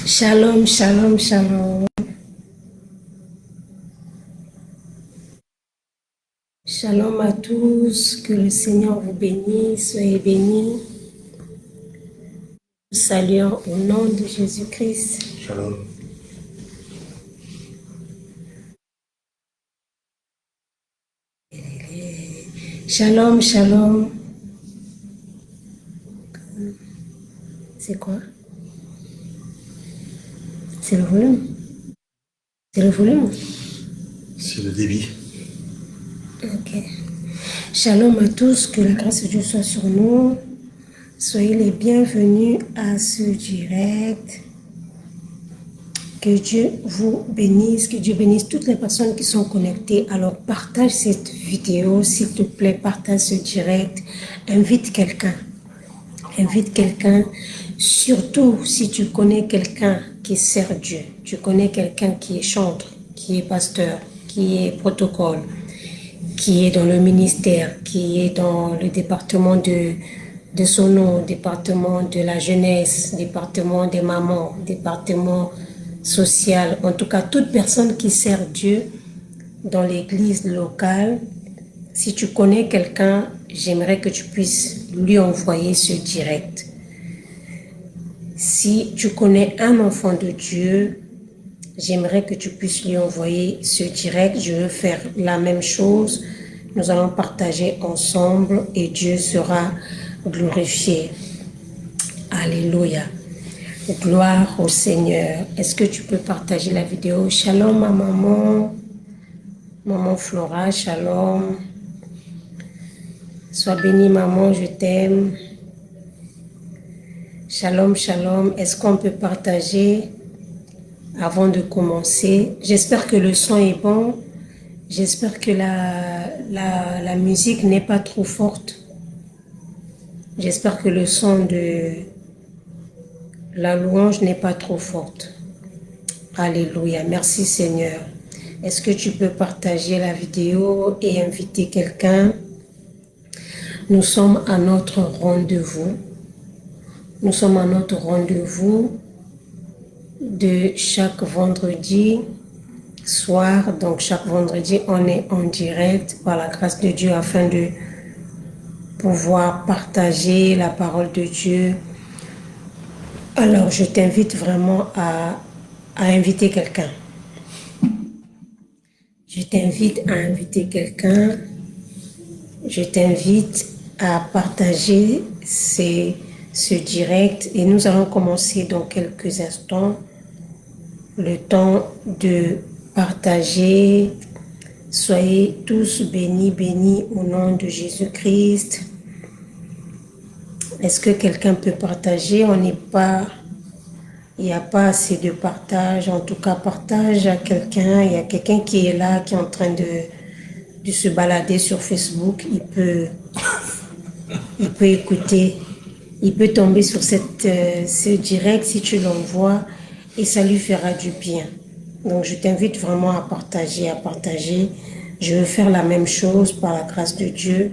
Shalom, shalom, shalom. Shalom à tous, que le Seigneur vous bénisse, soyez bénis. Nous saluons au nom de Jésus-Christ. Shalom. Shalom, shalom. C'est quoi? C'est le volume. C'est le volume. C'est le débit. Ok. Shalom à tous, que la grâce de Dieu soit sur nous. Soyez les bienvenus à ce direct. Que Dieu vous bénisse, que Dieu bénisse toutes les personnes qui sont connectées. Alors partage cette vidéo, s'il te plaît, partage ce direct. Invite quelqu'un. Invite quelqu'un. Surtout si tu connais quelqu'un qui sert Dieu. Tu connais quelqu'un qui est chantre, qui est pasteur, qui est protocole, qui est dans le ministère, qui est dans le département de son nom, département de la jeunesse, département des mamans, département social, en tout cas toute personne qui sert Dieu dans l'église locale. Si tu connais quelqu'un, j'aimerais que tu puisses lui envoyer ce direct. Si tu connais un enfant de Dieu, j'aimerais que tu puisses lui envoyer ce direct. Je veux faire la même chose. Nous allons partager ensemble et Dieu sera glorifié. Alléluia. Gloire au Seigneur. Est-ce que tu peux partager la vidéo? Shalom ma maman. Maman Flora, shalom. Sois bénie maman, je t'aime. Shalom, shalom. Est-ce qu'on peut partager avant de commencer? J'espère que le son est bon. J'espère que la musique n'est pas trop forte. J'espère que le son de la louange n'est pas trop forte. Alléluia. Merci Seigneur. Est-ce que tu peux partager la vidéo et inviter quelqu'un? Nous sommes à notre rendez-vous. Nous sommes à notre rendez-vous de chaque vendredi soir. Donc chaque vendredi, on est en direct par la grâce de Dieu afin de pouvoir partager la parole de Dieu. Alors je t'invite vraiment à inviter quelqu'un. Je t'invite à inviter quelqu'un. Je t'invite à partager ce direct et nous allons commencer dans quelques instants. Le temps de partager. Soyez tous bénis, bénis au nom de Jésus-Christ. Est-ce que quelqu'un peut partager? Il n'y a pas assez de partage. En tout cas, partage à quelqu'un. Il y a quelqu'un qui est là, qui est en train de se balader sur Facebook. Il peut écouter. Il peut tomber sur ce direct si tu l'envoies et ça lui fera du bien. Donc, je t'invite vraiment à partager, Je veux faire la même chose par la grâce de Dieu.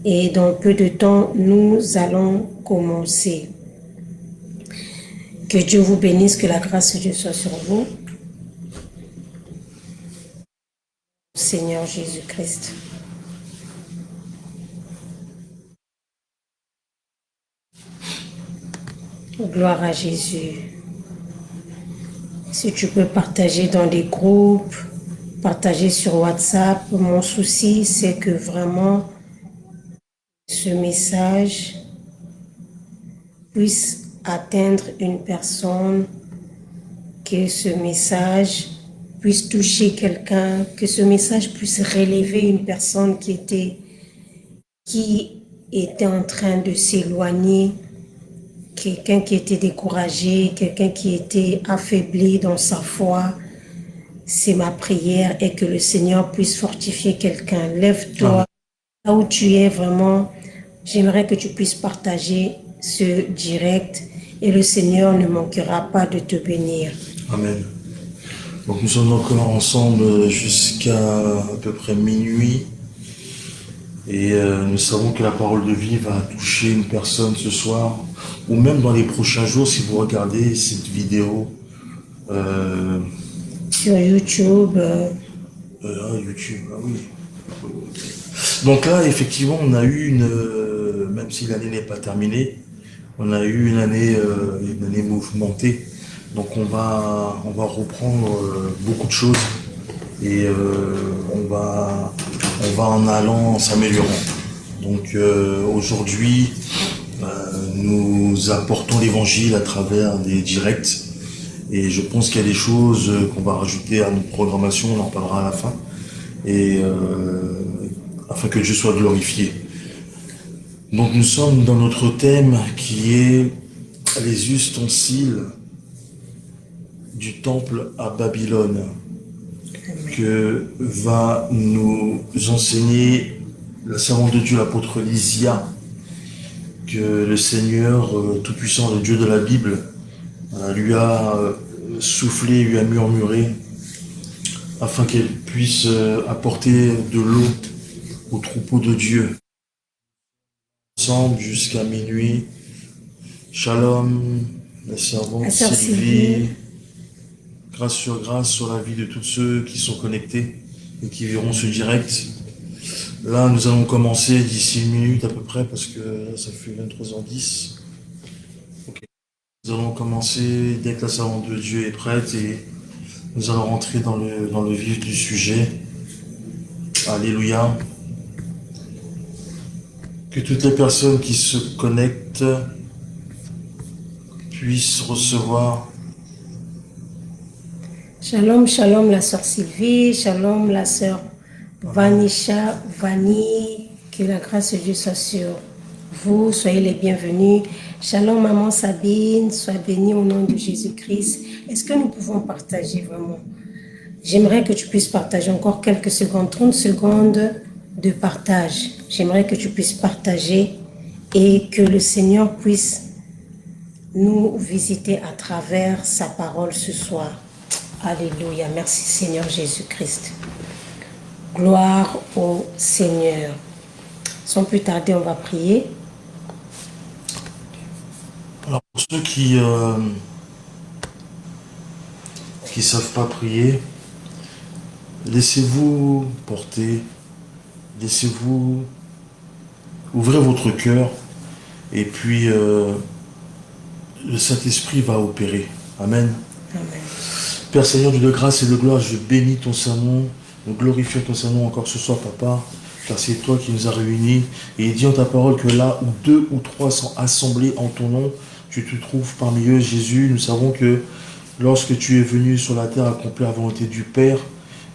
Et dans peu de temps, nous allons commencer. Que Dieu vous bénisse, que la grâce de Dieu soit sur vous. Seigneur Jésus-Christ. Gloire à Jésus. Si tu peux partager dans des groupes, partager sur WhatsApp. Mon souci, c'est que vraiment ce message puisse atteindre une personne, que ce message puisse toucher quelqu'un, que ce message puisse relever une personne qui était en train de s'éloigner, quelqu'un qui était découragé, quelqu'un qui était affaibli dans sa foi. C'est ma prière et que le Seigneur puisse fortifier quelqu'un. Lève-toi là où tu es vraiment. J'aimerais que tu puisses partager ce direct et le Seigneur ne manquera pas de te bénir. Amen. Donc nous sommes encore ensemble jusqu'à peu près minuit. Et nous savons que la parole de vie va toucher une personne ce soir, ou même dans les prochains jours si vous regardez cette vidéo sur YouTube. YouTube, ah oui. Donc là, effectivement, on a eu même si l'année n'est pas terminée, on a eu une année mouvementée. Donc on va reprendre beaucoup de choses et on va en allant s'améliorant. Donc aujourd'hui, nous apportons l'évangile à travers des directs et je pense qu'il y a des choses qu'on va rajouter à notre programmation, on en parlera à la fin, et afin que Dieu soit glorifié. Donc nous sommes dans notre thème qui est les ustensiles du temple à Babylone, que va nous enseigner la servante de Dieu, l'apôtre Lysia, que le Seigneur Tout-Puissant, le Dieu de la Bible, lui a soufflé, lui a murmuré, afin qu'elle puisse apporter de l'eau au troupeau de Dieu. Ensemble jusqu'à minuit. Shalom, la servante Sylvie. Grâce sur la vie de tous ceux qui sont connectés et qui verront ce direct. Là, nous allons commencer d'ici une minute à peu près, parce que là, ça fait 23h10. Okay. Nous allons commencer dès que la servante de Dieu est prête et nous allons rentrer dans le vif du sujet. Alléluia. Que toutes les personnes qui se connectent puissent recevoir. Shalom, shalom la sœur Sylvie, shalom la sœur Vanisha, Vani, que la grâce de Dieu soit sur vous, soyez les bienvenus. Shalom maman Sabine, sois bénie au nom de Jésus-Christ. Est-ce que nous pouvons partager vraiment? J'aimerais que tu puisses partager encore quelques secondes, 30 secondes de partage. J'aimerais que tu puisses partager et que le Seigneur puisse nous visiter à travers sa parole ce soir. Alléluia. Merci Seigneur Jésus-Christ. Gloire au Seigneur. Sans plus tarder, on va prier. Alors pour ceux qui savent pas prier, laissez-vous porter, laissez-vous ouvrir votre cœur et puis le Saint-Esprit va opérer. Amen. Amen. Père Seigneur, Dieu de grâce et de gloire, je bénis ton Saint-Nom, nous glorifions ton Saint-Nom encore ce soir, Papa, car c'est toi qui nous as réunis. Et il dit en ta parole que là où 2 ou 3 sont assemblés en ton nom, tu te trouves parmi eux, Jésus. Nous savons que lorsque tu es venu sur la terre accomplir la volonté du Père,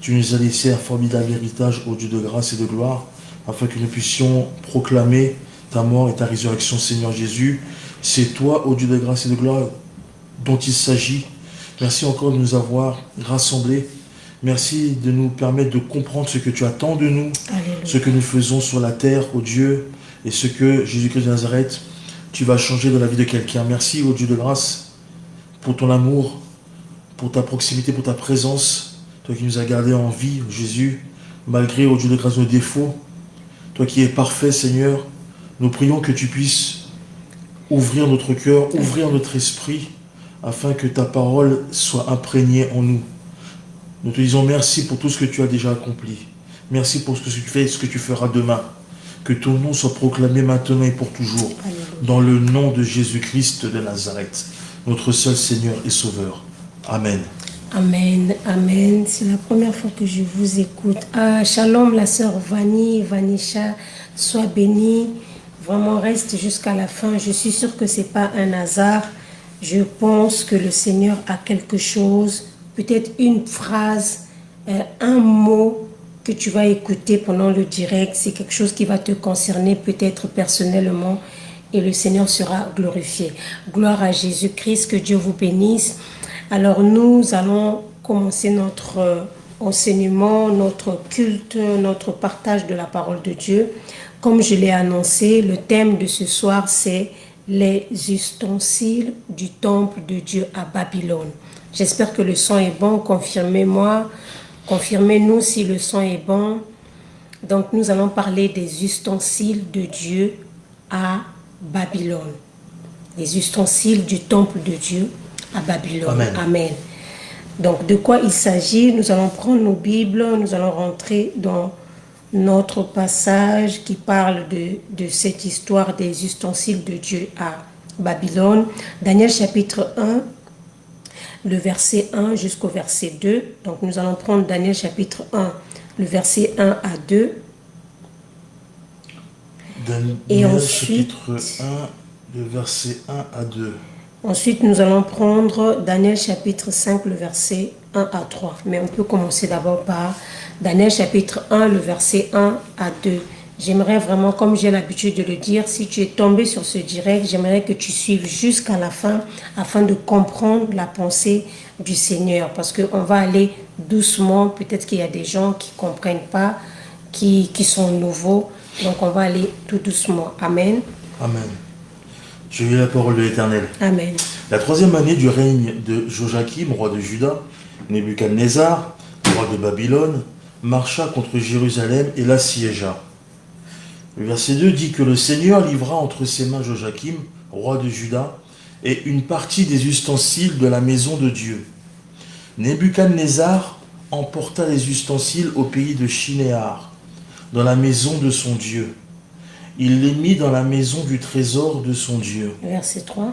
tu nous as laissé un formidable héritage au Dieu de grâce et de gloire, afin que nous puissions proclamer ta mort et ta résurrection, Seigneur Jésus. C'est toi, ô Dieu de grâce et de gloire, dont il s'agit. Merci encore de nous avoir rassemblés. Merci de nous permettre de comprendre ce que tu attends de nous, Alléluia. Ce que nous faisons sur la terre, ô Dieu, et ce que Jésus-Christ de Nazareth, tu vas changer dans la vie de quelqu'un. Merci, ô Dieu de grâce, pour ton amour, pour ta proximité, pour ta présence. Toi qui nous as gardés en vie, Jésus, malgré, ô Dieu de grâce, nos défauts. Toi qui es parfait, Seigneur, nous prions que tu puisses ouvrir notre cœur, ouvrir notre esprit, afin que ta parole soit imprégnée en nous. Nous te disons merci pour tout ce que tu as déjà accompli. Merci pour ce que tu fais et ce que tu feras demain. Que ton nom soit proclamé maintenant et pour toujours. Alléluia. Dans le nom de Jésus-Christ de Nazareth, notre seul Seigneur et Sauveur. Amen. Amen, amen. C'est la première fois que je vous écoute. Shalom la sœur Vanisha, sois bénie. Vraiment, reste jusqu'à la fin. Je suis sûre que ce n'est pas un hasard. Je pense que le Seigneur a quelque chose, peut-être une phrase, un mot que tu vas écouter pendant le direct. C'est quelque chose qui va te concerner peut-être personnellement et le Seigneur sera glorifié. Gloire à Jésus-Christ, que Dieu vous bénisse. Alors nous allons commencer notre enseignement, notre culte, notre partage de la parole de Dieu. Comme je l'ai annoncé, le thème de ce soir c'est les ustensiles du temple de Dieu à Babylone. J'espère que le son est bon. Confirmez-moi, confirmez-nous si le son est bon. Donc nous allons parler des ustensiles de Dieu à Babylone. Les ustensiles du temple de Dieu à Babylone. Amen. Amen. Donc de quoi il s'agit? Nous allons prendre nos Bibles, nous allons rentrer dans notre passage qui parle de cette histoire des ustensiles de Dieu à Babylone. Daniel chapitre 1, le verset 1 jusqu'au verset 2. Donc nous allons prendre Daniel chapitre 1, le verset 1 à 2. Daniel ensuite, chapitre 1, le verset 1 à 2. Ensuite, nous allons prendre Daniel chapitre 5, le verset 1 à 3. Mais on peut commencer d'abord par Daniel chapitre 1, le verset 1 à 2. J'aimerais vraiment, comme j'ai l'habitude de le dire, si tu es tombé sur ce direct, j'aimerais que tu suives jusqu'à la fin afin de comprendre la pensée du Seigneur. Parce qu'on va aller doucement. Peut-être qu'il y a des gens qui ne comprennent pas, qui sont nouveaux. Donc, on va aller tout doucement. Amen. Amen. Je lis la parole de l'Éternel. Amen. La troisième année du règne de Joachim, roi de Juda, Nebuchadnezzar, roi de Babylone, marcha contre Jérusalem et l'assiégea. Le verset 2 dit que le Seigneur livra entre ses mains Joachim, roi de Juda, et une partie des ustensiles de la maison de Dieu. Nebuchadnezzar emporta les ustensiles au pays de Shinéar, dans la maison de son Dieu. Il les mit dans la maison du trésor de son Dieu. Verset 3.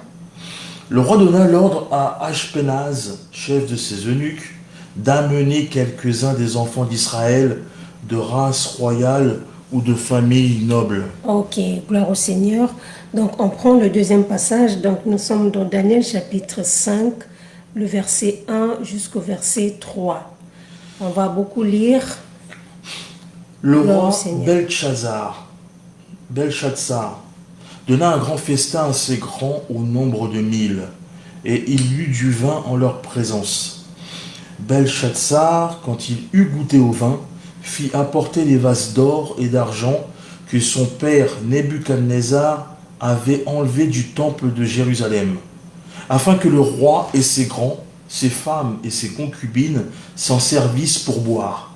Le roi donna l'ordre à Ashpenaz, chef de ses eunuques, d'amener quelques-uns des enfants d'Israël de race royale ou de famille noble. Ok, gloire au Seigneur. Donc on prend le deuxième passage. Donc nous sommes dans Daniel chapitre 5, le verset 1 jusqu'au verset 3. On va beaucoup lire. Le Gloire au roi Seigneur. Belshazzar donna un grand festin assez grand au nombre de 1000, et il eut du vin en leur présence. Belshazzar, quand il eut goûté au vin, fit apporter les vases d'or et d'argent que son père Nebuchadnezzar avait enlevés du temple de Jérusalem, afin que le roi et ses grands, ses femmes et ses concubines s'en servissent pour boire.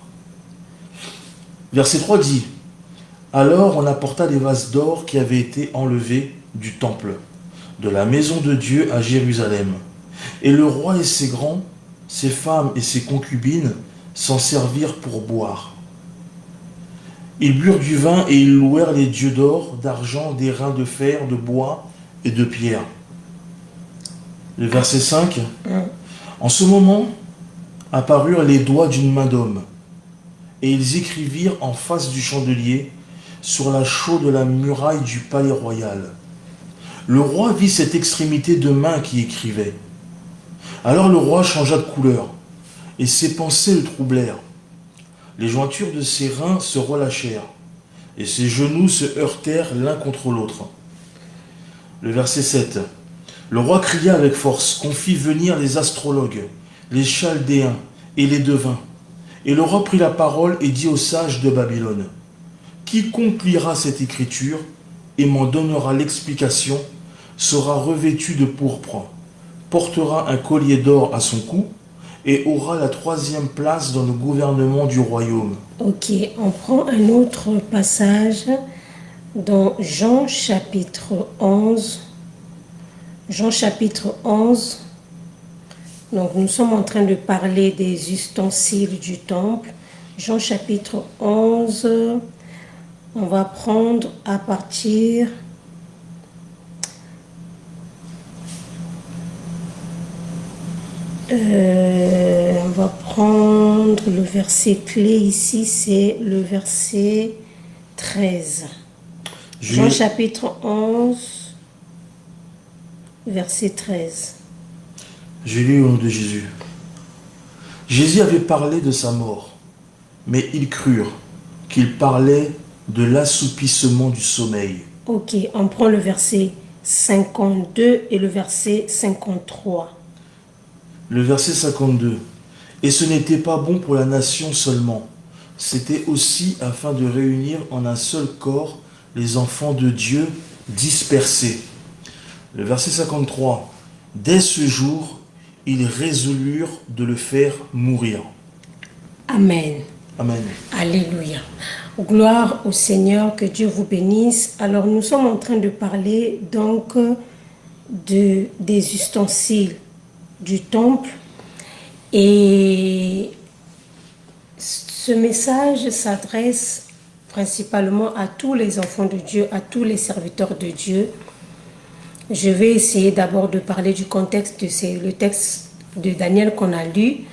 Verset 3 dit: alors on apporta les vases d'or qui avaient été enlevés du temple, de la maison de Dieu à Jérusalem. Et le roi et ses grands, ses femmes et ses concubines s'en servirent pour boire. Ils burent du vin et ils louèrent les dieux d'or, d'argent, d'airain, de fer, de bois et de pierre. Le verset 5. En ce moment apparurent les doigts d'une main d'homme, et ils écrivirent en face du chandelier, sur la chaux de la muraille du palais royal. Le roi vit cette extrémité de main qui écrivait. Alors le roi changea de couleur, et ses pensées le troublèrent. Les jointures de ses reins se relâchèrent, et ses genoux se heurtèrent l'un contre l'autre. Le verset 7. Le roi cria avec force qu'on fit venir les astrologues, les chaldéens et les devins. Et le roi prit la parole et dit aux sages de Babylone: quiconque lira cette écriture et m'en donnera l'explication sera revêtu de pourpre, portera un collier d'or à son cou et aura la 3e place dans le gouvernement du royaume. Ok, on prend un autre passage dans Jean chapitre 11. Jean chapitre 11. Donc nous sommes en train de parler des ustensiles du temple. Jean chapitre 11. On va prendre à partir on va prendre le verset clé ici, c'est le verset 13. Jean chapitre 11, verset 13. Je lis au nom de Jésus. Jésus avait parlé de sa mort, mais ils crurent qu'il parlait de l'assoupissement du sommeil. Ok, on prend le verset 52 et le verset 53. Le verset 52. Et ce n'était pas bon pour la nation seulement, c'était aussi afin de réunir en un seul corps les enfants de Dieu dispersés. Le verset 53. Dès ce jour, ils résolurent de le faire mourir. Amen. Amen. Alléluia. Gloire au Seigneur, que Dieu vous bénisse. Alors nous sommes en train de parler donc des ustensiles du temple et ce message s'adresse principalement à tous les enfants de Dieu, à tous les serviteurs de Dieu. Je vais essayer d'abord de parler du contexte, c'est le texte de Daniel qu'on a lu.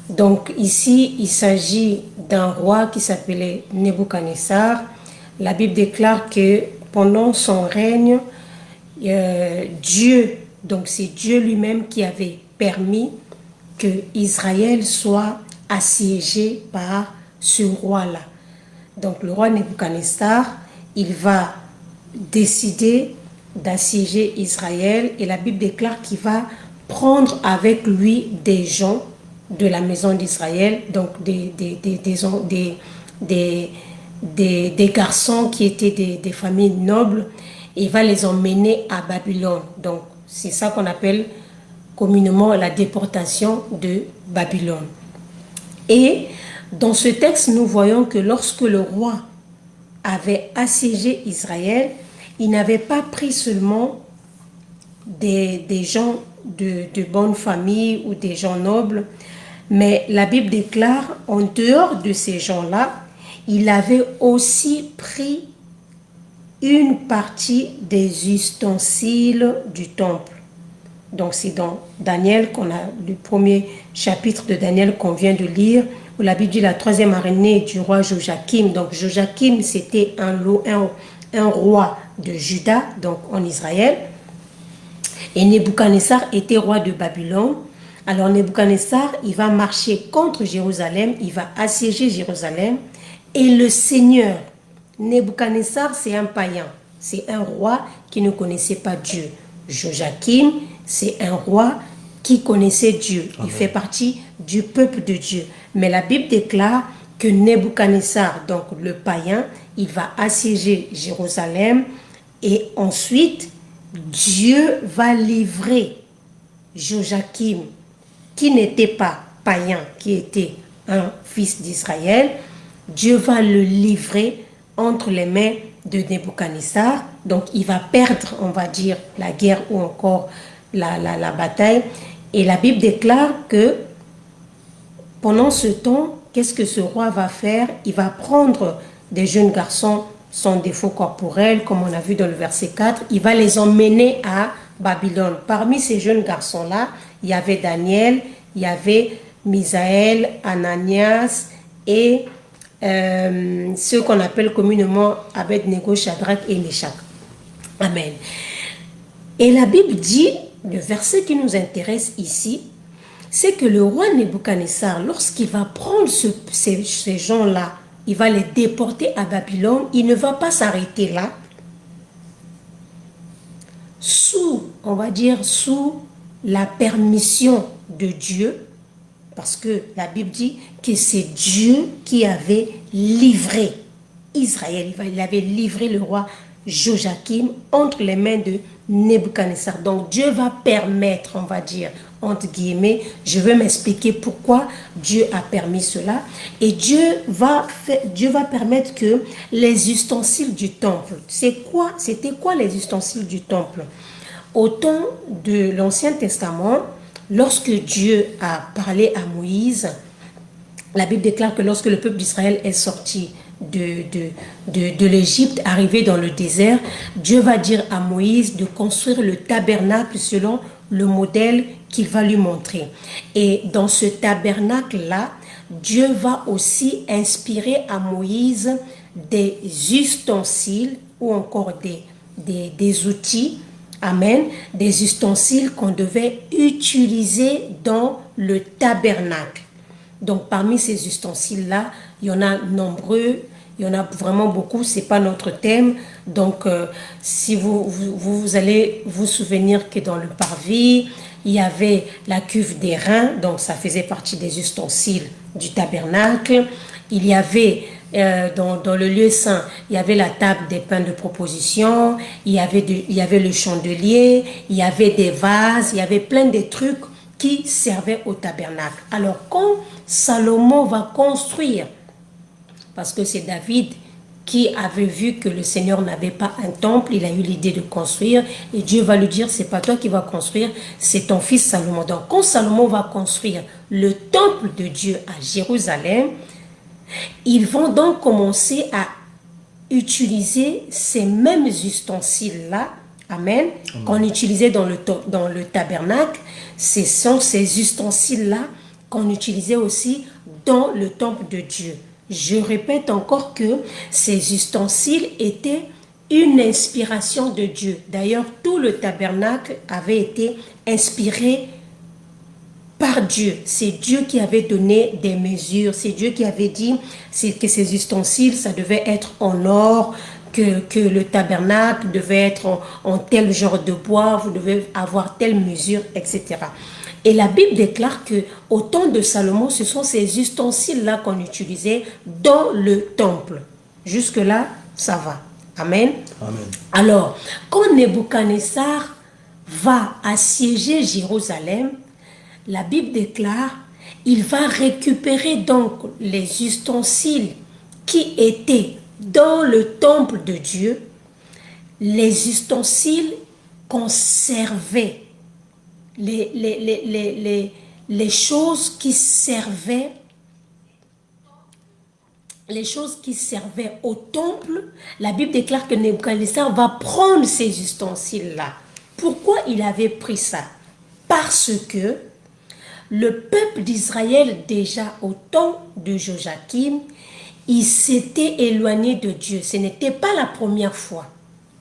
Donc ici, il s'agit d'un roi qui s'appelait Nebuchadnezzar. La Bible déclare que pendant son règne, Dieu, donc c'est Dieu lui-même qui avait permis que Israël soit assiégé par ce roi-là. Donc le roi Nebuchadnezzar, il va décider d'assiéger Israël et la Bible déclare qu'il va prendre avec lui des gens de la maison d'Israël, donc des garçons qui étaient des familles nobles, et il va les emmener à Babylone. Donc c'est ça qu'on appelle communément la déportation de Babylone. Et dans ce texte, nous voyons que lorsque le roi avait assiégé Israël, il n'avait pas pris seulement des gens de bonne famille ou des gens nobles, mais la Bible déclare, en dehors de ces gens-là, il avait aussi pris une partie des ustensiles du temple. Donc c'est dans Daniel qu'on a le premier chapitre de Daniel qu'on vient de lire, où la Bible dit la troisième année du roi Joachim. Donc Joachim, c'était un roi de Juda, donc en Israël. Et Nebuchadnezzar était roi de Babylone. Alors Nebuchadnezzar, il va marcher contre Jérusalem, il va assiéger Jérusalem. Et le Seigneur, Nebuchadnezzar, c'est un païen, c'est un roi qui ne connaissait pas Dieu. Joachim, c'est un roi qui connaissait Dieu. Il fait partie du peuple de Dieu. Mais la Bible déclare que Nebuchadnezzar, donc le païen, il va assiéger Jérusalem et ensuite Dieu va livrer Joachim, qui n'était pas païen, qui était un fils d'Israël. Dieu va le livrer entre les mains de Nebuchadnezzar. Donc il va perdre, on va dire, la guerre ou encore la bataille. Et la Bible déclare que pendant ce temps, qu'est-ce que ce roi va faire? Il va prendre des jeunes garçons sans défaut corporel, comme on a vu dans le verset 4. Il va les emmener à Babylone. Parmi ces jeunes garçons-là, il y avait Daniel, il y avait Misaël, Ananias et ceux qu'on appelle communément Abed-Nego, Shadrach et Meshach. Amen. Et la Bible dit, le verset qui nous intéresse ici, c'est que le roi Nebuchadnezzar, lorsqu'il va prendre ces gens-là, il va les déporter à Babylone, il ne va pas s'arrêter là. On va dire, sous la permission de Dieu, parce que la Bible dit que c'est Dieu qui avait livré Israël. Il avait livré le roi Joachim entre les mains de Nebuchadnezzar. Donc Dieu va permettre, on va dire, entre guillemets, je vais m'expliquer pourquoi Dieu a permis cela. Et Dieu va permettre que les ustensiles du temple, c'était quoi les ustensiles du temple? Au temps de l'Ancien Testament, lorsque Dieu a parlé à Moïse, la Bible déclare que lorsque le peuple d'Israël est sorti de l'Égypte, arrivé dans le désert, Dieu va dire à Moïse de construire le tabernacle selon le modèle qu'il va lui montrer. Et dans ce tabernacle-là, Dieu va aussi inspirer à Moïse des ustensiles ou encore des outils, amen, des ustensiles qu'on devait utiliser dans le tabernacle. Donc parmi ces ustensiles-là, il y en a nombreux, il y en a vraiment beaucoup, ce n'est pas notre thème. Donc si vous allez vous souvenir que dans le parvis, il y avait la cuve d'airain, donc ça faisait partie des ustensiles du tabernacle. Il y avait dans le lieu saint, il y avait la table des pains de proposition, il y avait le chandelier, il y avait des vases, il y avait plein de trucs qui servaient au tabernacle. Alors quand Salomon va construire, parce que c'est David qui avait vu que le Seigneur n'avait pas un temple, il a eu l'idée de construire et Dieu va lui dire, c'est pas toi qui vas construire, c'est ton fils Salomon. Donc quand Salomon va construire le temple de Dieu à Jérusalem, ils vont donc commencer à utiliser ces mêmes ustensiles-là, amen, qu'on utilisait dans le tabernacle. Ce sont ces ustensiles-là qu'on utilisait aussi dans le temple de Dieu. Je répète encore que ces ustensiles étaient une inspiration de Dieu. D'ailleurs, tout le tabernacle avait été inspiré par Dieu. C'est Dieu qui avait donné des mesures. C'est Dieu qui avait dit que ces ustensiles, ça devait être en or, que le tabernacle devait être en tel genre de bois, vous devez avoir telle mesure, etc. Et la Bible déclare qu'au temps de Salomon, ce sont ces ustensiles-là qu'on utilisait dans le temple. Jusque-là, ça va. Amen. Amen. Alors, quand Nebuchadnezzar va assiéger Jérusalem, la Bible déclare, il va récupérer donc les ustensiles qui étaient dans le temple de Dieu, les ustensiles qu'on servait, les choses qui servaient, au temple. La Bible déclare que Nebuchadnezzar va prendre ces ustensiles-là. Pourquoi il avait pris ça? Parce que le peuple d'Israël, déjà au temps de Joachim, il s'était éloigné de Dieu. Ce n'était pas la première fois.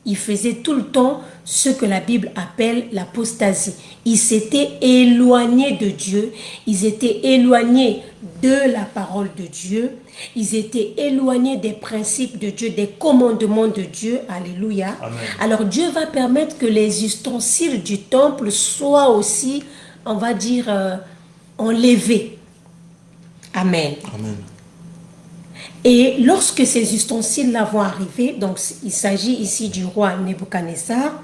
Il faisait tout le temps ce que la Bible appelle l'apostasie. Ils s'étaient éloignés de Dieu. Ils étaient éloignés de la parole de Dieu. Ils étaient éloignés des principes de Dieu, des commandements de Dieu. Alléluia. Amen. Alors Dieu va permettre que les ustensiles du temple soient aussi, on va dire, enlevés. Amen. Amen. Et lorsque ces ustensiles-là vont arriver, donc il s'agit ici du roi Nebuchadnezzar,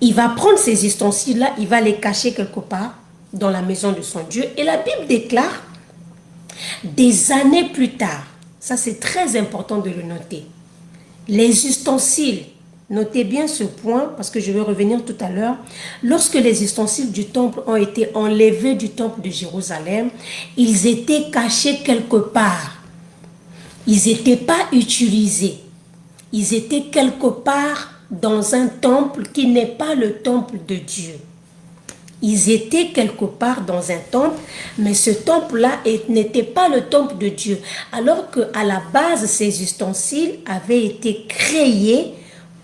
il va prendre ces ustensiles-là, il va les cacher quelque part dans la maison de son Dieu. Et la Bible déclare, des années plus tard, ça c'est très important de le noter, les ustensiles, notez bien ce point parce que je vais revenir tout à l'heure, lorsque les ustensiles du temple ont été enlevés du temple de Jérusalem, ils étaient cachés quelque part. Ils n'étaient pas utilisés. Ils étaient quelque part dans un temple qui n'est pas le temple de Dieu. Ils étaient quelque part dans un temple, mais ce temple-là n'était pas le temple de Dieu. Alors qu'à la base, ces ustensiles avaient été créés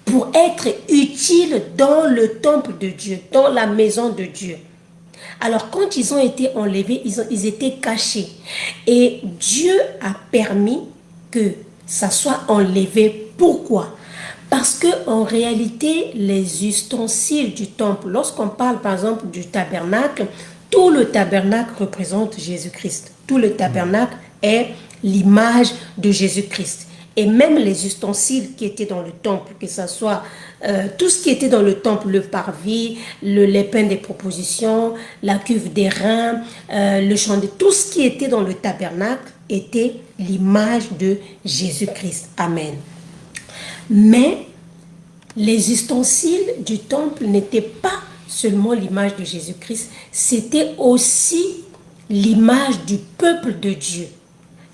pour être utiles dans le temple de Dieu, dans la maison de Dieu. Alors quand ils ont été enlevés, ils étaient cachés. Et Dieu a permis que ça soit enlevé. Pourquoi? Parce qu'en réalité, les ustensiles du temple, lorsqu'on parle par exemple du tabernacle, tout le tabernacle représente Jésus-Christ. Tout le tabernacle est l'image de Jésus-Christ. Et même les ustensiles qui étaient dans le temple, que ce soit tout ce qui était dans le temple, le parvis, les pains des propositions, la cuve des reins, le chandelier, tout ce qui était dans le tabernacle était l'image de Jésus-Christ. Amen. Mais les ustensiles du temple n'étaient pas seulement l'image de Jésus-Christ, c'était aussi l'image du peuple de Dieu.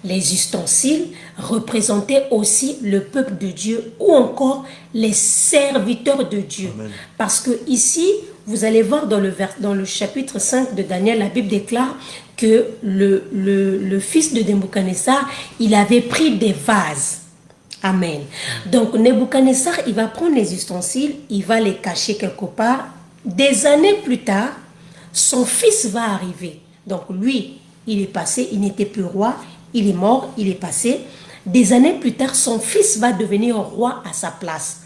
Les ustensiles représentaient aussi le peuple de Dieu ou encore les serviteurs de Dieu. Amen. Parce que ici, vous allez voir dans le chapitre 5 de Daniel, la Bible déclare que le fils de Nebuchadnezzar, il avait pris des vases. Amen. Donc Nebuchadnezzar, il va prendre les ustensiles, il va les cacher quelque part. Des années plus tard, son fils va arriver. Donc lui, il est passé, il n'était plus roi, il est mort, il est passé. Des années plus tard, son fils va devenir roi à sa place.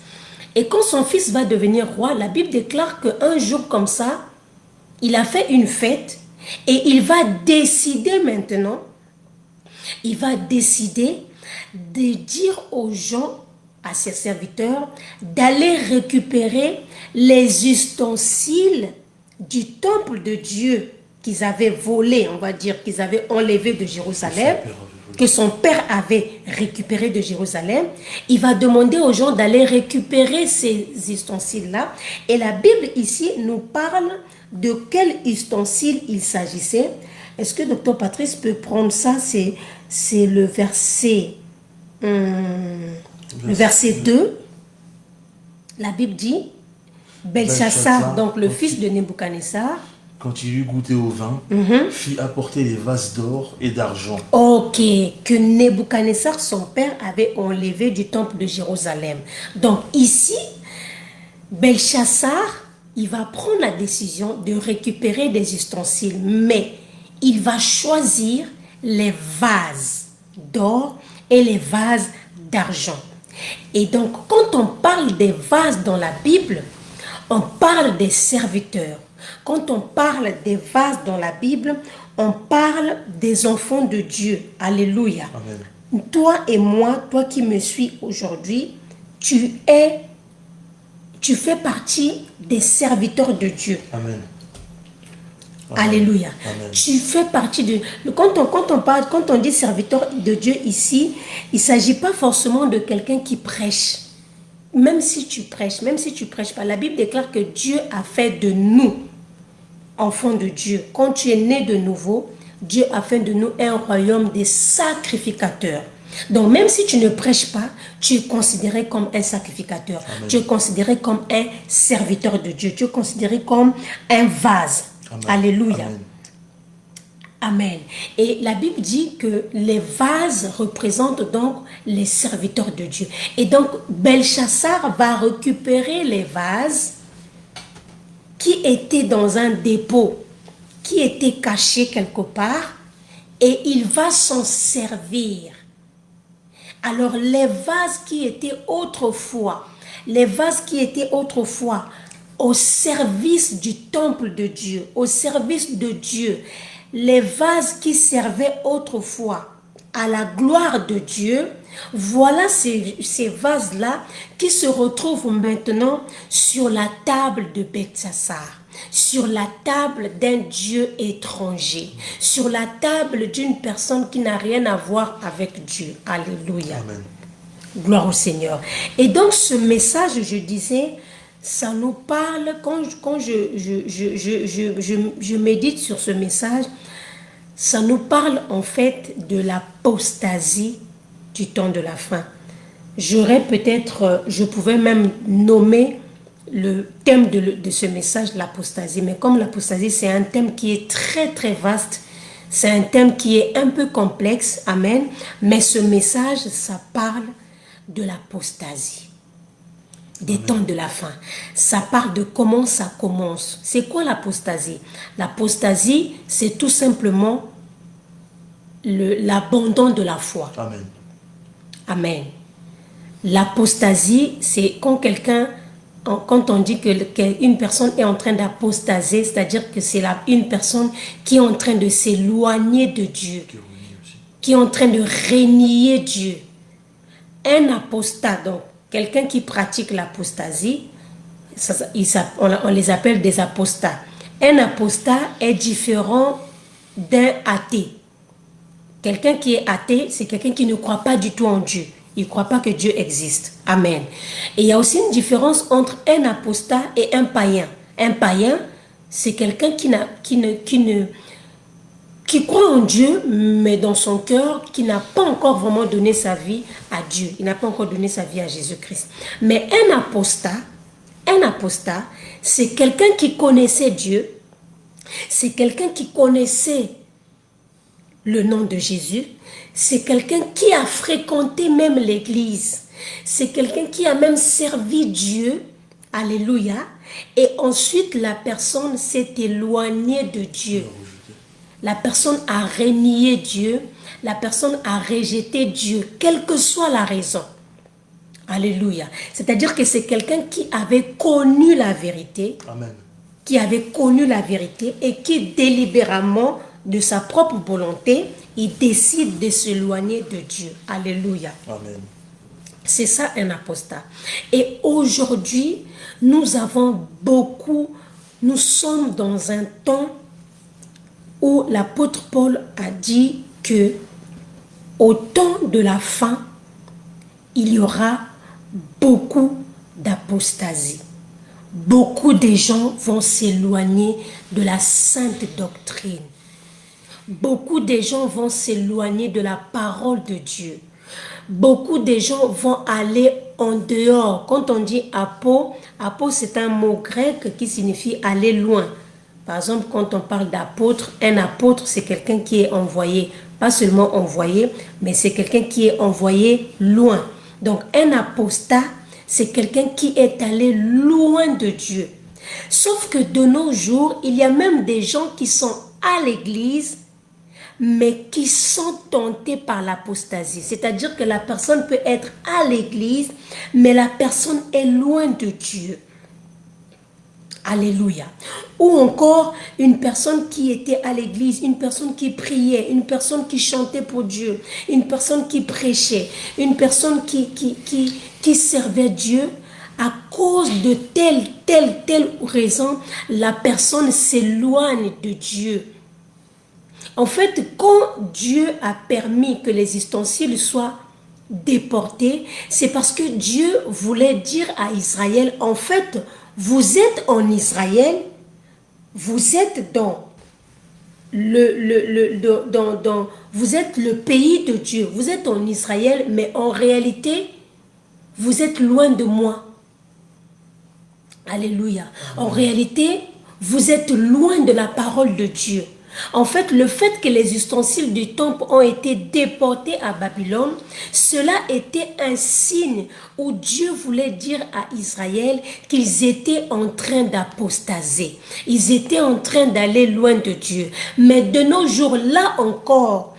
Et quand son fils va devenir roi, la Bible déclare qu'un jour comme ça, il a fait une fête et il va décider maintenant, il va décider de dire aux gens, à ses serviteurs, d'aller récupérer les ustensiles du temple de Dieu qu'ils avaient volé, on va dire, qu'ils avaient enlevé de Jérusalem. que son père avait récupéré de Jérusalem, il va demander aux gens d'aller récupérer ces ustensiles-là. Et la Bible ici nous parle de quel ustensile il s'agissait. Est-ce que Dr Patrice peut prendre ça? C'est le verset 2. La Bible dit, Belshazzar, donc le fils de Nebuchadnezzar, quand il eut goûté au vin, fit apporter des vases d'or et d'argent. Ok, que Nebuchadnezzar, son père, avait enlevé du temple de Jérusalem. Donc ici, Belshazzar, il va prendre la décision de récupérer des ustensiles, mais il va choisir les vases d'or et les vases d'argent. Et donc, quand on parle des vases dans la Bible, on parle des serviteurs. Quand on parle des vases dans la Bible, on parle des enfants de Dieu. Alléluia. Amen. Toi et moi, toi qui me suis aujourd'hui, tu fais partie des serviteurs de Dieu. Amen. Alléluia. Amen. Tu fais partie de... Quand on dit serviteur de Dieu ici, il ne s'agit pas forcément de quelqu'un qui prêche. Même si tu prêches pas, la Bible déclare que Dieu a fait de nous enfants de Dieu. Quand tu es né de nouveau, Dieu a fait de nous un royaume des sacrificateurs. Donc même si tu ne prêches pas, tu es considéré comme un sacrificateur. Amen. Tu es considéré comme un serviteur de Dieu. Tu es considéré comme un vase. Amen. Alléluia. Amen. Amen. Et la Bible dit que les vases représentent donc les serviteurs de Dieu. Et donc, Belshazzar va récupérer les vases qui étaient dans un dépôt, qui étaient cachés quelque part, et il va s'en servir. Alors, les vases qui étaient autrefois au service du temple de Dieu, au service de Dieu, les vases qui servaient autrefois à la gloire de Dieu, voilà ces vases-là qui se retrouvent maintenant sur la table de Belshazzar, sur la table d'un Dieu étranger, sur la table d'une personne qui n'a rien à voir avec Dieu. Alléluia. Amen. Gloire au Seigneur. Et donc ce message, je disais, ça nous parle, quand je médite sur ce message, ça nous parle en fait de l'apostasie du temps de la fin. Je pouvais même nommer le thème de ce message, l'apostasie. Mais comme l'apostasie, c'est un thème qui est très très vaste, c'est un thème qui est un peu complexe, amen. Mais ce message, ça parle de l'apostasie, des temps de la fin. Ça parle de comment ça commence. C'est quoi l'apostasie? L'apostasie, c'est tout simplement l'abandon de la foi. Amen. Amen. L'apostasie, c'est quand on dit qu'une personne est en train d'apostaser, c'est-à-dire que c'est une personne qui est en train de s'éloigner de Dieu, qui est en train de renier Dieu. Un apostat, donc quelqu'un qui pratique l'apostasie, on les appelle des apostats. Un apostat est différent d'un athée. Quelqu'un qui est athée, c'est quelqu'un qui ne croit pas du tout en Dieu. Il ne croit pas que Dieu existe. Amen. Et il y a aussi une différence entre un apostat et un païen. Un païen, c'est quelqu'un qui croit en Dieu, mais dans son cœur, qui n'a pas encore vraiment donné sa vie à Dieu. Il n'a pas encore donné sa vie à Jésus-Christ. Mais un apostat, c'est quelqu'un qui connaissait Dieu. C'est quelqu'un qui connaissait le nom de Jésus. C'est quelqu'un qui a fréquenté même l'église. C'est quelqu'un qui a même servi Dieu. Alléluia. Et ensuite, la personne s'est éloignée de Dieu. La personne a renié Dieu. La personne a rejeté Dieu, quelle que soit la raison. Alléluia. C'est-à-dire que c'est quelqu'un qui avait connu la vérité. Amen. Qui avait connu la vérité et qui délibérément, de sa propre volonté, il décide de s'éloigner de Dieu. Alléluia. Amen. C'est ça un apostat. Et aujourd'hui, nous sommes dans un temps où l'apôtre Paul a dit que au temps de la fin, il y aura beaucoup d'apostasie. Beaucoup de gens vont s'éloigner de la sainte doctrine. Beaucoup de gens vont s'éloigner de la parole de Dieu. Beaucoup de gens vont aller en dehors. Quand on dit apo, apo c'est un mot grec qui signifie aller loin. Par exemple, quand on parle d'apôtre, un apôtre c'est quelqu'un qui est envoyé. Pas seulement envoyé, mais c'est quelqu'un qui est envoyé loin. Donc un apostat, c'est quelqu'un qui est allé loin de Dieu. Sauf que de nos jours, il y a même des gens qui sont à l'église, mais qui sont tentés par l'apostasie. C'est-à-dire que la personne peut être à l'église, mais la personne est loin de Dieu. Alléluia. Ou encore une personne qui était à l'église, une personne qui priait, une personne qui chantait pour Dieu, une personne qui prêchait, une personne qui servait Dieu. À cause de telle raison, la personne s'éloigne de Dieu. En fait, quand Dieu a permis que les ustensiles soient déportés, c'est parce que Dieu voulait dire à Israël, en fait, vous êtes en Israël, vous êtes dans vous êtes le pays de Dieu, vous êtes en Israël, mais en réalité, vous êtes loin de moi. Alléluia. En réalité, vous êtes loin de la parole de Dieu. En fait, le fait que les ustensiles du temple ont été déportés à Babylone, cela était un signe où Dieu voulait dire à Israël qu'ils étaient en train d'apostaser. Ils étaient en train d'aller loin de Dieu. Mais de nos jours, là encore,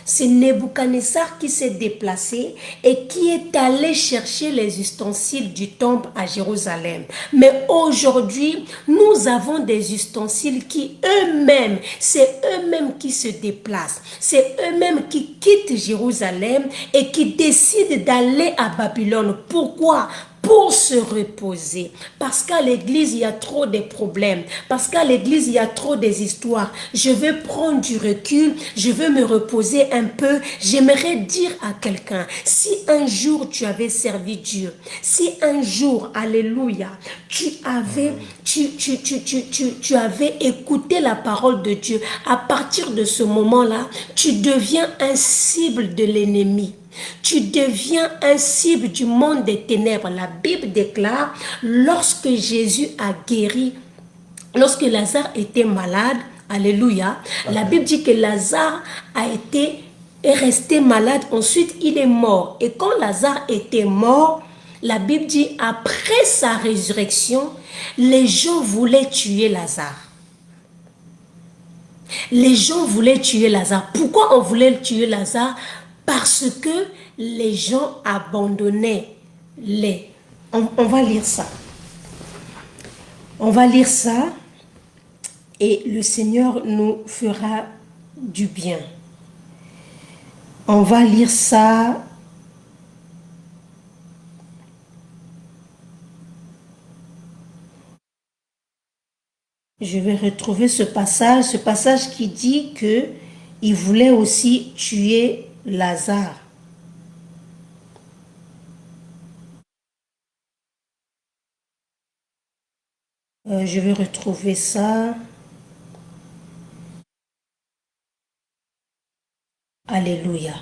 c'est Nebuchadnezzar qui s'est déplacé et qui est allé chercher les ustensiles du temple à Jérusalem. Mais aujourd'hui, nous avons des ustensiles qui eux-mêmes, c'est eux-mêmes qui se déplacent. C'est eux-mêmes qui quittent Jérusalem et qui décident d'aller à Babylone. Pourquoi ? Pour se reposer. Parce qu'à l'église, il y a trop de problèmes. Parce qu'à l'église, il y a trop des histoires. Je veux prendre du recul. Je veux me reposer un peu. J'aimerais dire à quelqu'un, si un jour tu avais servi Dieu, si un jour, alléluia, tu avais écouté la parole de Dieu, à partir de ce moment-là, tu deviens un cible de l'ennemi. Tu deviens un cible du monde des ténèbres. La Bible déclare, lorsque Jésus a guéri, lorsque Lazare était malade, alléluia, la Bible dit que Lazare est resté malade, ensuite il est mort. Et quand Lazare était mort, la Bible dit, après sa résurrection, les gens voulaient tuer Lazare. Les gens voulaient tuer Lazare. Pourquoi on voulait tuer Lazare? Parce que les gens abandonnaient les... On va lire ça. On va lire ça et le Seigneur nous fera du bien. On va lire ça. Je vais retrouver ce passage qui dit que il voulait aussi tuer Lazare. Je vais retrouver ça. Alléluia.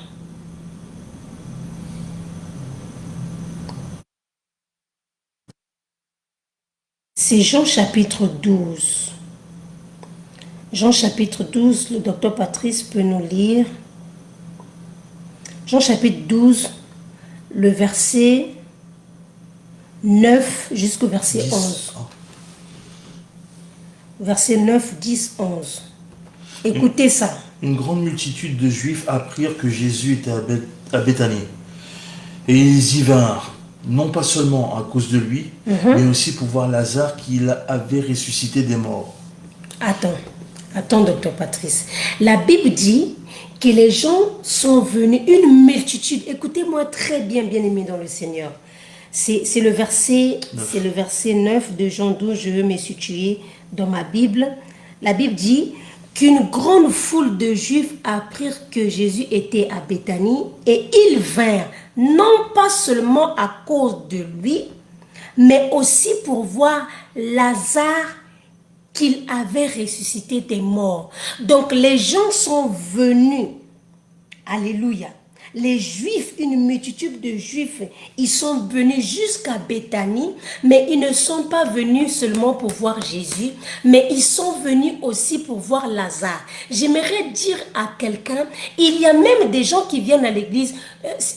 C'est Jean chapitre 12. Jean chapitre 12, le docteur Patrice peut nous lire. Jean chapitre 12, le verset 9 jusqu'au verset 11. Verset 9, 10, 11. Écoutez ça. Une grande multitude de Juifs apprirent que Jésus était à Béthanie. Et ils y vinrent, non pas seulement à cause de lui, mais aussi pour voir Lazare qu'il avait ressuscité des morts. Attends, docteur Patrice. La Bible dit que les gens sont venus, une multitude. Écoutez-moi très bien, bien-aimés dans le Seigneur. C'est le verset 9 de Jean 12, je veux me situer dans ma Bible. La Bible dit qu'une grande foule de Juifs apprirent que Jésus était à Béthanie et ils vinrent, non pas seulement à cause de lui, mais aussi pour voir Lazare qu'il avait ressuscité des morts. Donc les gens sont venus, alléluia. Les Juifs, une multitude de Juifs, ils sont venus jusqu'à Béthanie, mais ils ne sont pas venus seulement pour voir Jésus, mais ils sont venus aussi pour voir Lazare. J'aimerais dire à quelqu'un, il y a même des gens qui viennent à l'église,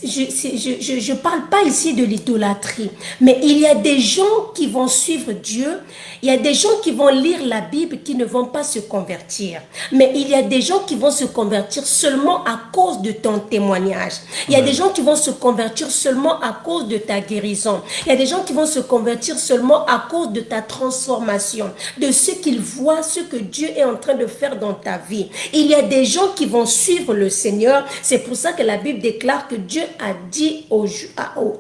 je ne parle pas ici de l'idolâtrie, mais il y a des gens qui vont suivre Dieu, il y a des gens qui vont lire la Bible qui ne vont pas se convertir, mais il y a des gens qui vont se convertir seulement à cause de ton témoignage. Il y a des gens qui vont se convertir seulement à cause de ta guérison. Il y a des gens qui vont se convertir seulement à cause de ta transformation, de ce qu'ils voient, ce que Dieu est en train de faire dans ta vie. Il y a des gens qui vont suivre le Seigneur. C'est pour ça que la Bible déclare que Dieu a dit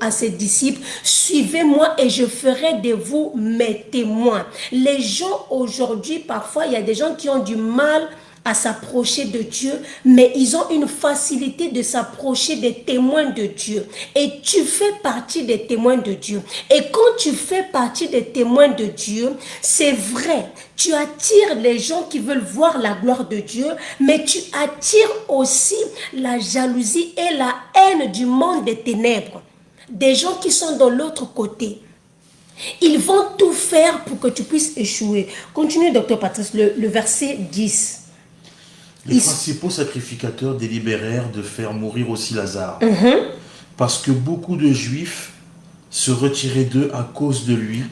à ses disciples, suivez-moi et je ferai de vous mes témoins. Les gens aujourd'hui, parfois, il y a des gens qui ont du mal à s'approcher de Dieu, mais ils ont une facilité de s'approcher des témoins de Dieu. Et tu fais partie des témoins de Dieu. Et quand tu fais partie des témoins de Dieu, c'est vrai, tu attires les gens qui veulent voir la gloire de Dieu, mais tu attires aussi la jalousie et la haine du monde des ténèbres. Des gens qui sont de l'autre côté. Ils vont tout faire pour que tu puisses échouer. Continue, docteur Patrice, le verset 10. Les principaux sacrificateurs délibérèrent de faire mourir aussi Lazare, parce que beaucoup de Juifs se retiraient d'eux à cause de lui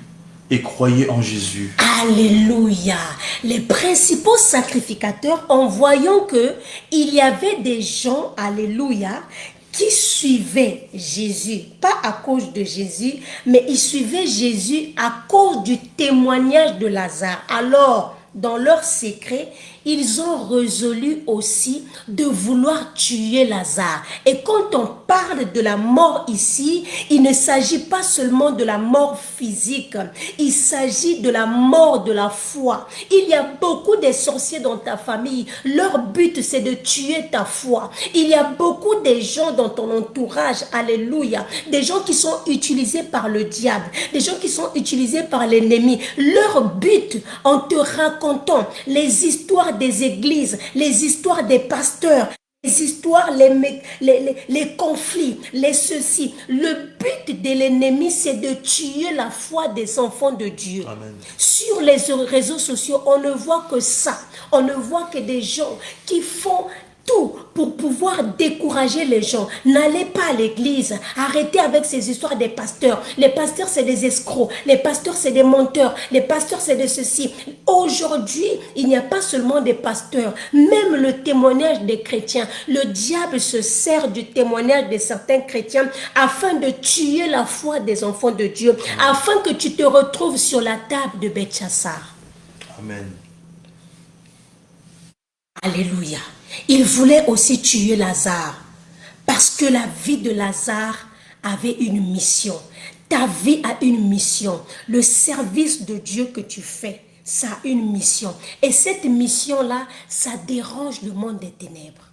et croyaient en Jésus. Alléluia. Les principaux sacrificateurs, en voyant que il y avait des gens, alléluia, qui suivaient Jésus, pas à cause de Jésus, mais ils suivaient Jésus à cause du témoignage de Lazare. Alors, dans leur secret, ils ont résolu aussi de vouloir tuer Lazare. Et quand on parle de la mort ici, il ne s'agit pas seulement de la mort physique, il s'agit de la mort de la foi. Il y a beaucoup de sorciers dans ta famille, leur but c'est de tuer ta foi. Il y a beaucoup de gens dans ton entourage, alléluia, des gens qui sont utilisés par le diable, des gens qui sont utilisés par l'ennemi. Leur but, en te racontant les histoires des églises, les histoires des pasteurs, les histoires, les conflits, les ceci. Le but de l'ennemi, c'est de tuer la foi des enfants de Dieu. Amen. Sur les réseaux sociaux, on ne voit que ça. On ne voit que des gens qui font tout pour pouvoir décourager les gens. N'allez pas à l'église. Arrêtez avec ces histoires des pasteurs. Les pasteurs, c'est des escrocs. Les pasteurs, c'est des menteurs. Les pasteurs, c'est de ceci. Aujourd'hui, il n'y a pas seulement des pasteurs. Même le témoignage des chrétiens. Le diable se sert du témoignage de certains chrétiens afin de tuer la foi des enfants de Dieu. Afin que tu te retrouves sur la table de Belchassar. Amen. Alléluia. Il voulait aussi tuer Lazare parce que la vie de Lazare avait une mission. Ta vie a une mission. Le service de Dieu que tu fais, ça a une mission. Et cette mission-là, ça dérange le monde des ténèbres.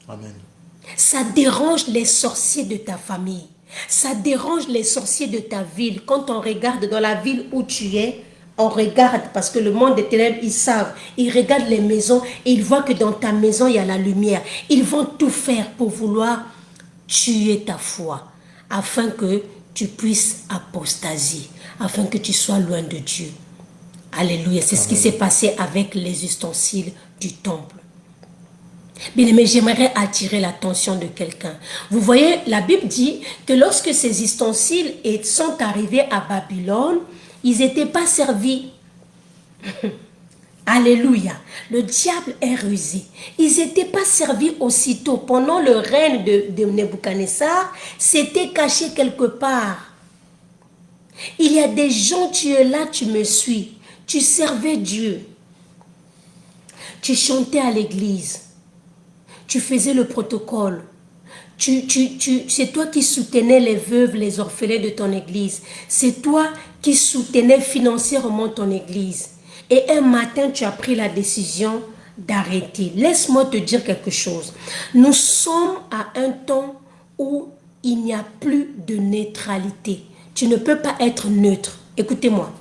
Amen. Ça dérange les sorciers de ta famille. Ça dérange les sorciers de ta ville. Quand on regarde dans la ville où tu es, on regarde, parce que le monde des ténèbres, ils savent, ils regardent les maisons et ils voient que dans ta maison, il y a la lumière. Ils vont tout faire pour vouloir tuer ta foi, afin que tu puisses apostasier, afin que tu sois loin de Dieu. Alléluia, c'est ce qui s'est passé avec les ustensiles du temple. Bien aimé, j'aimerais attirer l'attention de quelqu'un. Vous voyez, la Bible dit que lorsque ces ustensiles sont arrivés à Babylone, ils n'étaient pas servis. Alléluia. Le diable est rusé. Ils n'étaient pas servis aussitôt. Pendant le règne de Nebuchadnezzar, c'était caché quelque part. Il y a des gens, tu es là, tu me suis. Tu servais Dieu. Tu chantais à l'église. Tu faisais le protocole. C'est toi qui soutenais les veuves, les orphelins de ton église. C'est toi qui soutenais financièrement ton église. Et un matin, tu as pris la décision, d'arrêter. Laisse-moi te dire quelque chose. Nous sommes à un temps où il n'y a plus de neutralité. Tu ne peux pas être neutre. Écoutez-moi.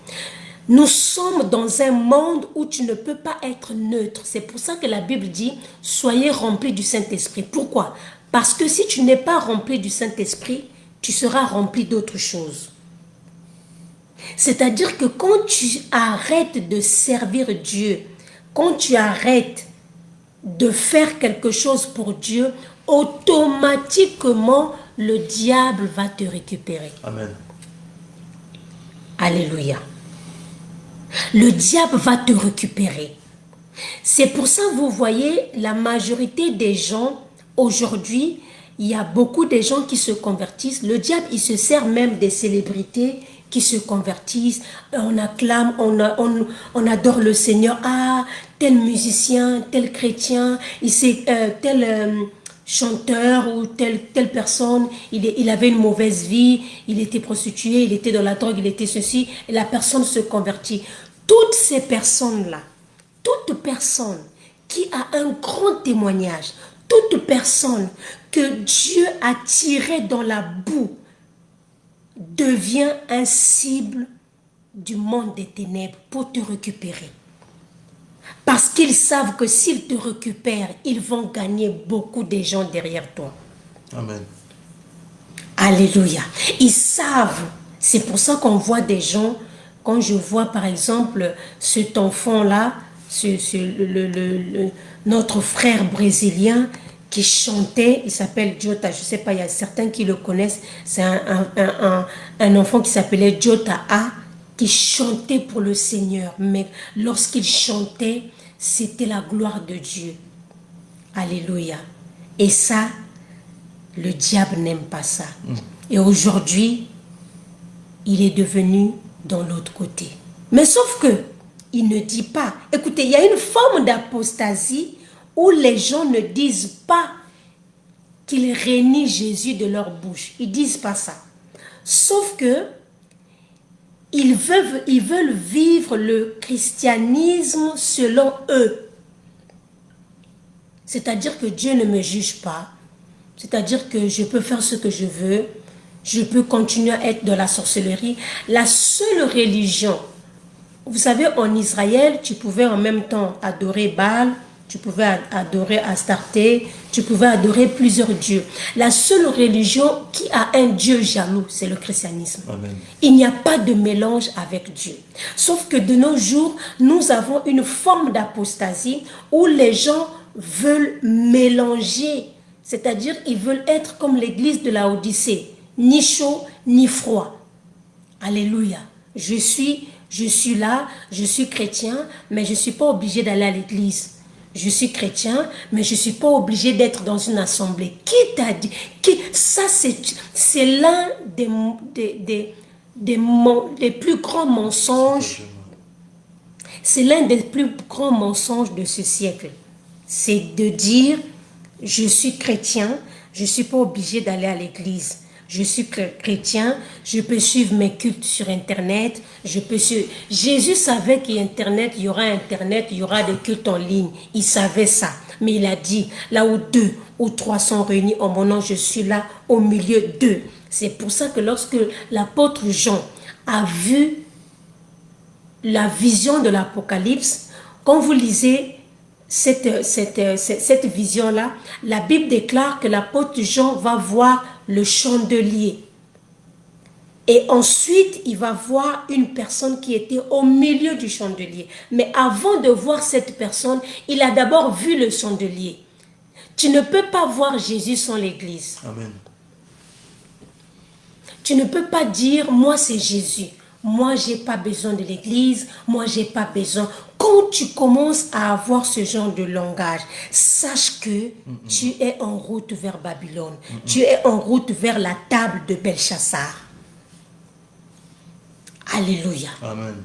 Nous sommes dans un monde où tu ne peux pas être neutre. C'est pour ça que la Bible dit, soyez remplis du Saint-Esprit. Pourquoi? Parce que si tu n'es pas rempli du Saint-Esprit, tu seras rempli d'autres choses. C'est-à-dire que quand tu arrêtes de servir Dieu, quand tu arrêtes de faire quelque chose pour Dieu, automatiquement, le diable va te récupérer. Amen. Alléluia. Le diable va te récupérer. C'est pour ça que vous voyez, la majorité des gens, aujourd'hui, il y a beaucoup de gens qui se convertissent. Le diable, il se sert même des célébrités qui se convertissent. On acclame, on adore le Seigneur. Ah, tel musicien, tel chrétien, tel chanteur ou telle personne, il avait une mauvaise vie, il était prostitué, il était dans la drogue, il était ceci, et la personne se convertit. Toutes ces personnes-là, toute personne qui a un grand témoignage, toute personne que Dieu a tirée dans la boue, devient un cible du monde des ténèbres pour te récupérer. Parce qu'ils savent que s'ils te récupèrent, ils vont gagner beaucoup de gens derrière toi. Amen. Alléluia. Ils savent. C'est pour ça qu'on voit des gens, quand je vois par exemple cet enfant-là, notre frère brésilien qui chantait, il s'appelle Jota, je ne sais pas, il y a certains qui le connaissent, c'est un enfant qui s'appelait Jota A, qui chantait pour le Seigneur, mais lorsqu'il chantait, c'était la gloire de Dieu. Alléluia. Et ça, le diable n'aime pas ça. Et aujourd'hui, il est devenu dans l'autre côté. Mais sauf que, il ne dit pas. Écoutez, il y a une forme d'apostasie où les gens ne disent pas qu'ils renient Jésus de leur bouche. Ils ne disent pas ça. Sauf que, ils veulent vivre le christianisme selon eux. C'est-à-dire que Dieu ne me juge pas. C'est-à-dire que je peux faire ce que je veux. Je peux continuer à être dans la sorcellerie. La seule religion, vous savez, en Israël, tu pouvais en même temps adorer Baal, tu pouvais adorer Astarté, tu pouvais adorer plusieurs dieux. La seule religion qui a un Dieu jaloux, c'est le christianisme. Amen. Il n'y a pas de mélange avec Dieu. Sauf que de nos jours, nous avons une forme d'apostasie où les gens veulent mélanger. C'est-à-dire, ils veulent être comme l'église de la Odyssée, ni chaud, ni froid. Alléluia. Je suis là, je suis chrétien, mais je ne suis pas obligé d'aller à l'église. Je suis chrétien, mais je ne suis pas obligé d'être dans une assemblée. Qui t'a dit? Ça, c'est l'un des plus grands mensonges. C'est l'un des plus grands mensonges de ce siècle. C'est de dire, je suis chrétien, je ne suis pas obligé d'aller à l'église. Je suis chrétien, je peux suivre mes cultes sur Internet. Jésus savait qu'Internet, il y aura Internet, il y aura des cultes en ligne. Il savait ça. Mais il a dit, là où 2 ou 3 sont réunis en mon nom, je suis là au milieu d'eux. C'est pour ça que lorsque l'apôtre Jean a vu la vision de l'Apocalypse, quand vous lisez cette vision-là, la Bible déclare que l'apôtre Jean va voir le chandelier. Et ensuite, il va voir une personne qui était au milieu du chandelier. Mais avant de voir cette personne, il a d'abord vu le chandelier. Tu ne peux pas voir Jésus sans l'église. Amen. Tu ne peux pas dire, moi c'est Jésus. Moi, je n'ai pas besoin de l'église. Moi, je n'ai pas besoin. Quand tu commences à avoir ce genre de langage, sache que tu es en route vers Babylone. Tu es en route vers la table de Belchassar. Alléluia. Amen.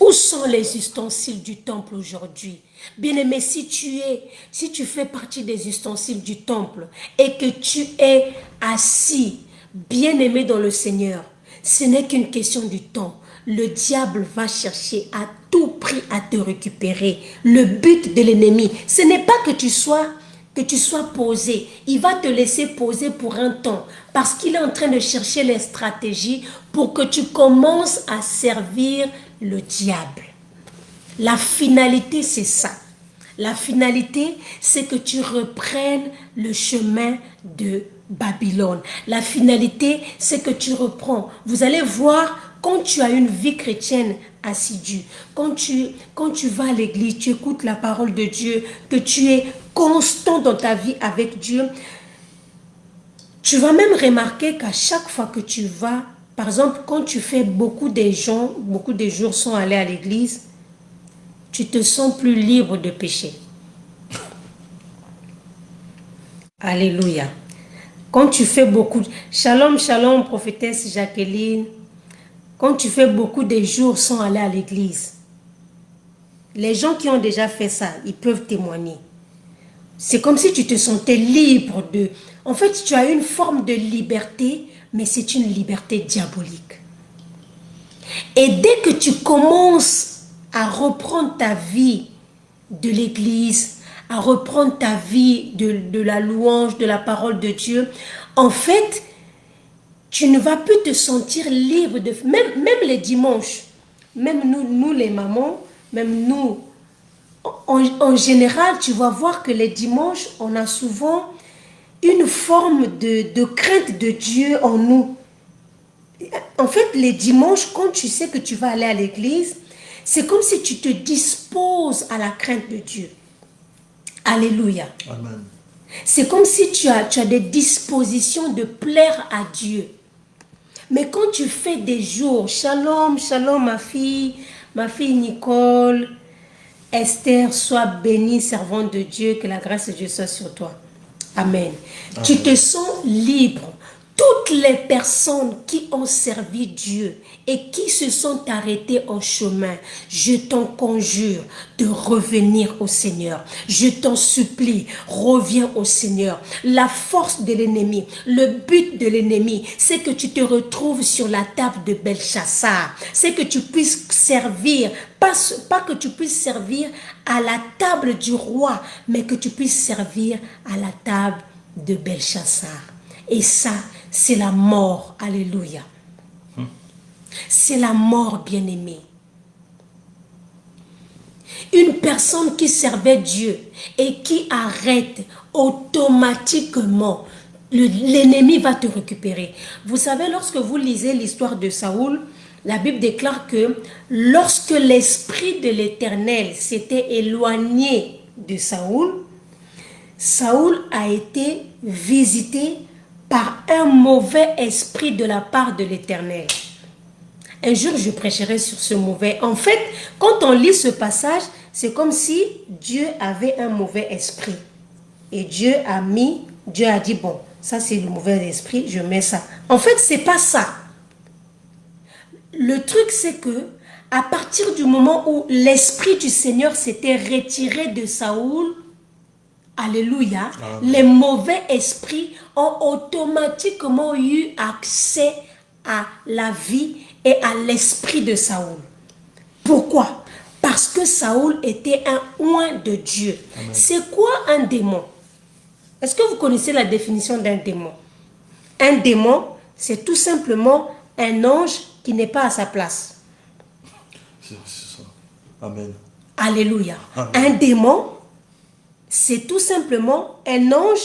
Où sont les ustensiles du temple aujourd'hui? Bien-aimé, si tu fais partie des ustensiles du temple et que tu es assis, bien-aimé dans le Seigneur, ce n'est qu'une question du temps. le diable va chercher à tout prix à te récupérer. Le but de l'ennemi, ce n'est pas que tu sois posé. Il va te laisser poser pour un temps parce qu'il est en train de chercher les stratégies pour que tu commences à servir le diable. La finalité, c'est ça. La finalité, c'est que tu reprennes le chemin de Babylone. La finalité, c'est que tu reprends. Vous allez voir, quand tu as une vie chrétienne assidue, quand tu vas à l'église, tu écoutes la parole de Dieu, que tu es constant dans ta vie avec Dieu, tu vas même remarquer qu'à chaque fois que tu vas, par exemple, quand tu fais beaucoup de jours sans aller à l'église, tu te sens plus libre de pécher. Alléluia. Quand tu fais beaucoup... Shalom, shalom, prophétesse Jacqueline. Quand tu fais beaucoup de jours sans aller à l'église, les gens qui ont déjà fait ça, ils peuvent témoigner. C'est comme si tu te sentais libre de... En fait, tu as une forme de liberté, mais c'est une liberté diabolique. Et dès que tu commences à reprendre ta vie de l'église, à reprendre ta vie de la louange, de la parole de Dieu, en fait, tu ne vas plus te sentir libre de... Même les dimanches, même nous les mamans, même nous, en général, tu vas voir que les dimanches, on a souvent une forme de crainte de Dieu en nous. En fait, les dimanches, quand tu sais que tu vas aller à l'église, c'est comme si tu te disposes à la crainte de Dieu. Alléluia. Amen. C'est comme si tu as des dispositions de plaire à Dieu. Mais quand tu fais des jours, shalom, shalom ma fille Nicole, Esther, sois bénie, servante de Dieu, que la grâce de Dieu soit sur toi. Amen. Amen. Tu te sens libre. Toutes les personnes qui ont servi Dieu et qui se sont arrêtées en chemin, je t'en conjure de revenir au Seigneur. Je t'en supplie, reviens au Seigneur. La force de l'ennemi, le but de l'ennemi, c'est que tu te retrouves sur la table de Belchassar. C'est que tu puisses servir, pas que tu puisses servir à la table du roi, mais que tu puisses servir à la table de Belchassar. Et ça, c'est la mort. Alléluia. C'est la mort, bien-aimée. Une personne qui servait Dieu et qui arrête automatiquement, l'ennemi va te récupérer. Vous savez, lorsque vous lisez l'histoire de Saoul, la Bible déclare que lorsque l'esprit de l'Éternel s'était éloigné de Saoul, Saoul a été visité par un mauvais esprit de la part de l'Éternel. Un jour, je prêcherai sur ce mauvais. En fait, quand on lit ce passage, c'est comme si Dieu avait un mauvais esprit. Et Dieu a dit, bon, ça c'est le mauvais esprit, je mets ça. En fait, c'est pas ça. Le truc, c'est que à partir du moment où l'esprit du Seigneur s'était retiré de Saoul, alléluia, les mauvais esprits ont automatiquement eu accès à la vie et à l'esprit de Saoul. Pourquoi? Parce que Saoul était un oint de Dieu. C'est quoi un démon? Est-ce que vous connaissez la définition d'un démon? Un démon, c'est tout simplement un ange qui n'est pas à sa place. C'est ça. Amen. Alléluia. Amen. Un démon, c'est tout simplement un ange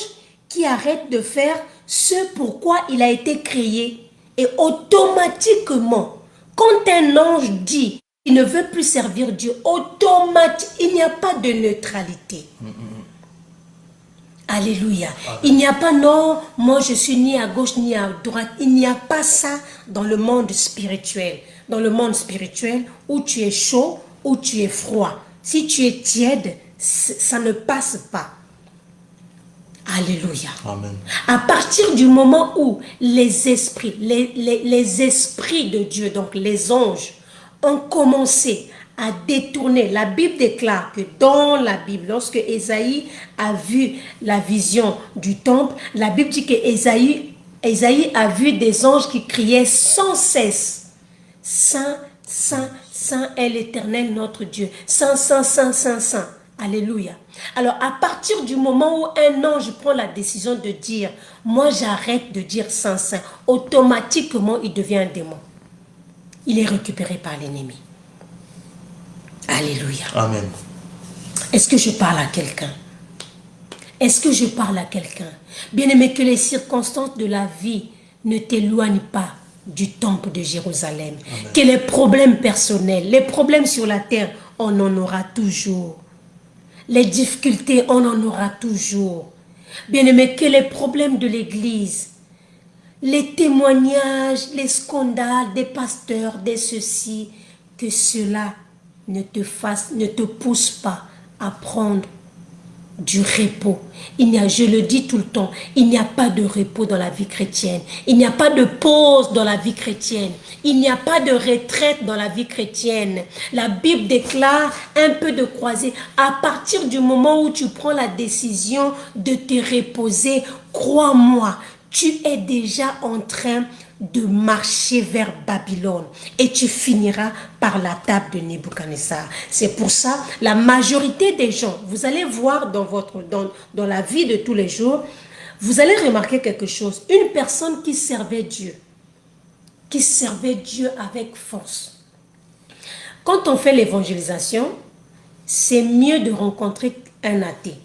qui arrête de faire ce pourquoi il a été créé. Et automatiquement, quand un ange dit qu'il ne veut plus servir Dieu, automatiquement, il n'y a pas de neutralité. Alléluia. Il n'y a pas non, moi je suis ni à gauche ni à droite. Il n'y a pas ça dans le monde spirituel. Dans le monde spirituel, où tu es chaud, où tu es froid. Si tu es tiède, ça ne passe pas. Alléluia. Amen. À partir du moment où les esprits, les esprits de Dieu, donc les anges, ont commencé à détourner, la Bible déclare que dans la Bible, lorsque Ésaïe a vu la vision du temple, la Bible dit que Ésaïe a vu des anges qui criaient sans cesse, Saint, Saint, saint est l'Éternel notre Dieu. Saint, saint, saint, saint, saint. Alléluia. Alors, à partir du moment où un ange prend la décision de dire, moi j'arrête de dire saint, saint, automatiquement il devient un démon. Il est récupéré par l'ennemi. Alléluia. Amen. Est-ce que je parle à quelqu'un? Est-ce que je parle à quelqu'un? Bien-aimé, que les circonstances de la vie ne t'éloignent pas du temple de Jérusalem. Amen. Que les problèmes personnels, les problèmes sur la terre, on en aura toujours. Les difficultés, on en aura toujours. Bien-aimé, que les problèmes de l'église, les témoignages, les scandales des pasteurs, des ceci, que cela ne te pousse pas à prendre du repos. Je le dis tout le temps, il n'y a pas de repos dans la vie chrétienne. Il n'y a pas de pause dans la vie chrétienne. Il n'y a pas de retraite dans la vie chrétienne. La Bible déclare un peu de croisée. À partir du moment où tu prends la décision de te reposer, crois-moi, tu es déjà en train de marcher vers Babylone et tu finiras par la table de Nebuchadnezzar. C'est pour ça, la majorité des gens, vous allez voir dans la vie de tous les jours, vous allez remarquer quelque chose. Une personne qui servait Dieu avec force. Quand on fait l'évangélisation, c'est mieux de rencontrer un athée,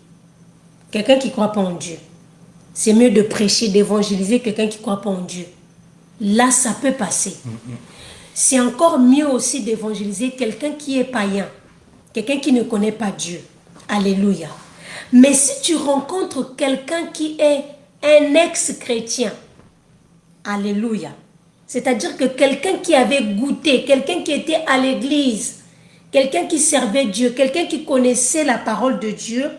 quelqu'un qui ne croit pas en Dieu. C'est mieux de prêcher, d'évangéliser quelqu'un qui ne croit pas en Dieu. Là, ça peut passer. C'est encore mieux aussi d'évangéliser quelqu'un qui est païen, quelqu'un qui ne connaît pas Dieu. Alléluia. Mais si tu rencontres quelqu'un qui est un ex-chrétien, alléluia, c'est-à-dire que quelqu'un qui avait goûté, quelqu'un qui était à l'église, quelqu'un qui servait Dieu, quelqu'un qui connaissait la parole de Dieu,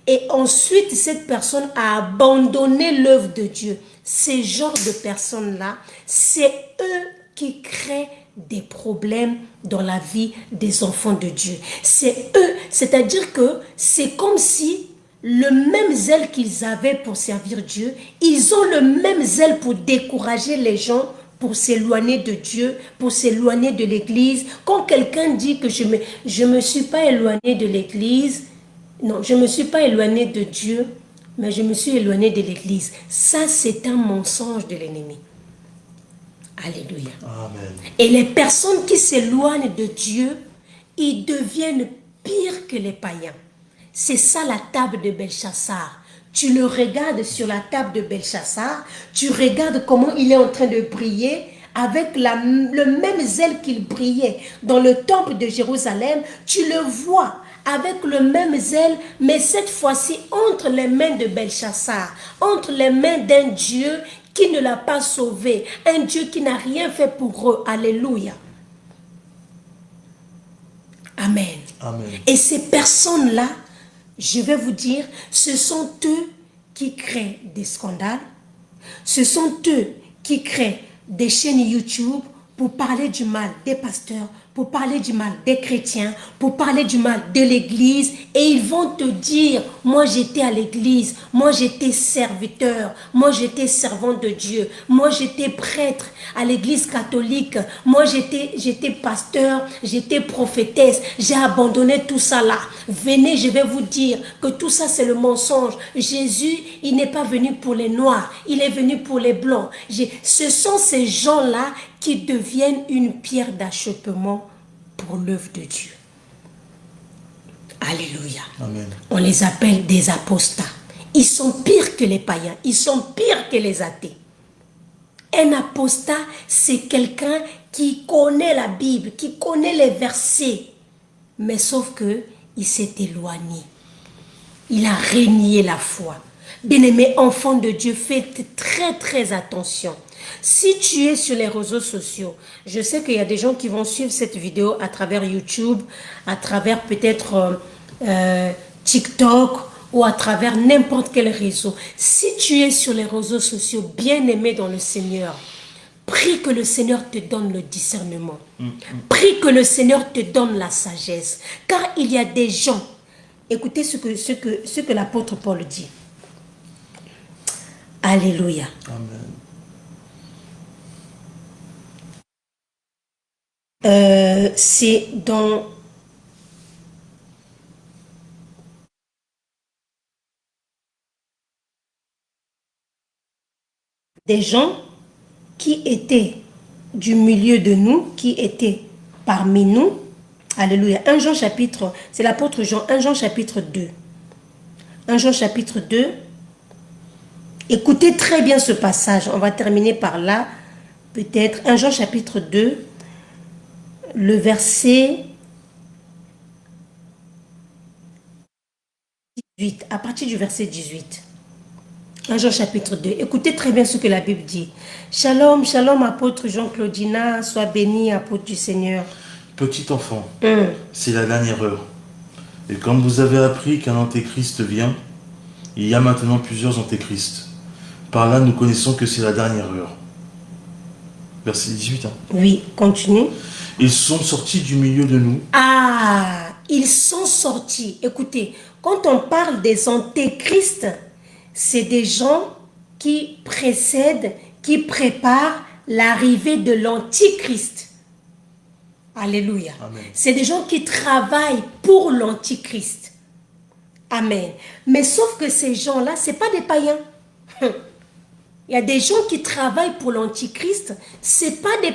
et ensuite cette personne a abandonné l'œuvre de Dieu. Ces genres de personnes-là, c'est eux qui créent des problèmes dans la vie des enfants de Dieu. C'est eux, c'est-à-dire que c'est comme si le même zèle qu'ils avaient pour servir Dieu, ils ont le même zèle pour décourager les gens, pour s'éloigner de Dieu, pour s'éloigner de l'église. Quand quelqu'un dit que je me suis pas éloigné de l'église, non, je ne me suis pas éloigné de Dieu, mais je me suis éloigné de l'église. Ça, c'est un mensonge de l'ennemi. Alléluia. Amen. Et les personnes qui s'éloignent de Dieu, ils deviennent pires que les païens. C'est ça la table de Belchassar. Tu le regardes sur la table de Belchassar, tu regardes comment il est en train de briller avec le même zèle qu'il brillait dans le temple de Jérusalem. Tu le vois avec le même zèle, mais cette fois-ci entre les mains de Belchassar, entre les mains d'un Dieu qui ne l'a pas sauvé, un Dieu qui n'a rien fait pour eux. Alléluia. Amen. Amen. Et ces personnes-là, je vais vous dire, ce sont eux qui créent des scandales, ce sont eux qui créent des chaînes YouTube pour parler du mal des pasteurs, pour parler du mal des chrétiens, pour parler du mal de l'église, et ils vont te dire, moi j'étais à l'église, moi j'étais serviteur, moi j'étais servant de Dieu, moi j'étais prêtre à l'église catholique, moi j'étais pasteur, j'étais prophétesse, j'ai abandonné tout ça là. Venez, je vais vous dire que tout ça c'est le mensonge. Jésus, il n'est pas venu pour les noirs, il est venu pour les blancs. Ce sont ces gens-là qui deviennent une pierre d'achoppement pour l'œuvre de Dieu. Alléluia. Amen. On les appelle des apostats. Ils sont pires que les païens. Ils sont pires que les athées. Un apostat, c'est quelqu'un qui connaît la Bible, qui connaît les versets. Mais sauf que il s'est éloigné. Il a renié la foi. Bien-aimé enfant de Dieu, faites très très attention. Si tu es sur les réseaux sociaux, je sais qu'il y a des gens qui vont suivre cette vidéo à travers YouTube, à travers peut-être TikTok ou à travers n'importe quel réseau. Si tu es sur les réseaux sociaux, bien-aimé dans le Seigneur, prie que le Seigneur te donne le discernement. Prie que le Seigneur te donne la sagesse. Car il y a des gens, écoutez ce que l'apôtre Paul dit. Alléluia. Amen. c'est dans des gens qui étaient du milieu de nous, qui étaient parmi nous. Alléluia. 1 Jean chapitre, c'est l'apôtre Jean, 1 Jean chapitre 2. 1 Jean chapitre 2. Écoutez très bien ce passage. On va terminer par là. Peut-être 1 Jean chapitre 2, le verset 18. À partir du verset 18. 1 Jean chapitre 2. Écoutez très bien ce que la Bible dit. Shalom, shalom, apôtre Jean-Claudina. Sois béni, apôtre du Seigneur. Petit enfant, c'est la dernière heure. Et comme vous avez appris qu'un antéchrist vient, il y a maintenant plusieurs antéchrists. Par là, nous connaissons que c'est la dernière heure. Verset 18. Hein. Oui, continue. Ils sont sortis du milieu de nous. Ah, ils sont sortis. Écoutez, quand on parle des antéchrists, c'est des gens qui précèdent, qui préparent l'arrivée de l'antichrist. Alléluia. C'est des gens qui travaillent pour l'antichrist. Amen. Mais sauf que ces gens-là, ce n'est pas des païens. Il y a des gens qui travaillent pour l'antichrist. Ce n'est pas des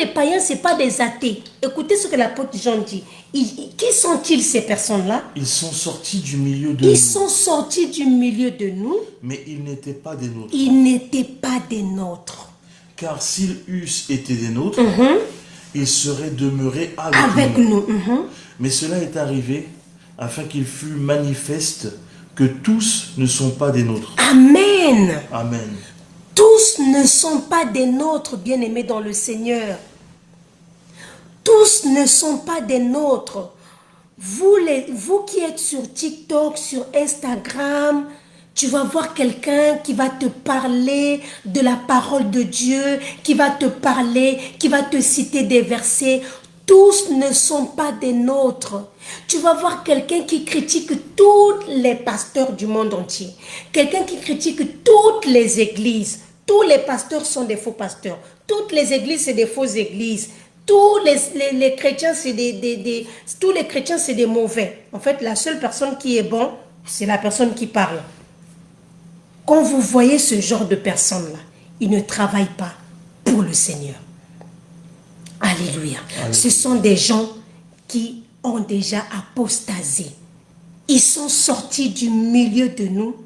païens, ce n'est pas des athées. Écoutez ce que l'apôtre Jean dit. Qui sont-ils ces personnes-là? Ils sont sortis du milieu de nous. Ils sont sortis du milieu de nous. Mais ils n'étaient pas des nôtres. Ils n'étaient pas des nôtres. Car s'ils eussent été des nôtres, ils seraient demeurés avec nous. Mais cela est arrivé afin qu'il fût manifeste que tous ne sont pas des nôtres. Amen. Amen. Tous ne sont pas des nôtres, bien-aimés dans le Seigneur. Tous ne sont pas des nôtres. Vous qui êtes sur TikTok, sur Instagram, tu vas voir quelqu'un qui va te parler de la parole de Dieu, qui va te parler, qui va te citer des versets. Tous ne sont pas des nôtres. Tu vas voir quelqu'un qui critique tous les pasteurs du monde entier. Quelqu'un qui critique toutes les églises. Tous les pasteurs sont des faux pasteurs. Toutes les églises, c'est des fausses églises. Tous les chrétiens, c'est tous les chrétiens, c'est des mauvais. En fait, la seule personne qui est bon, c'est la personne qui parle. Quand vous voyez ce genre de personnes-là, ils ne travaillent pas pour le Seigneur. Alléluia. Ce sont des gens qui ont déjà apostasé. Ils sont sortis du milieu de nous,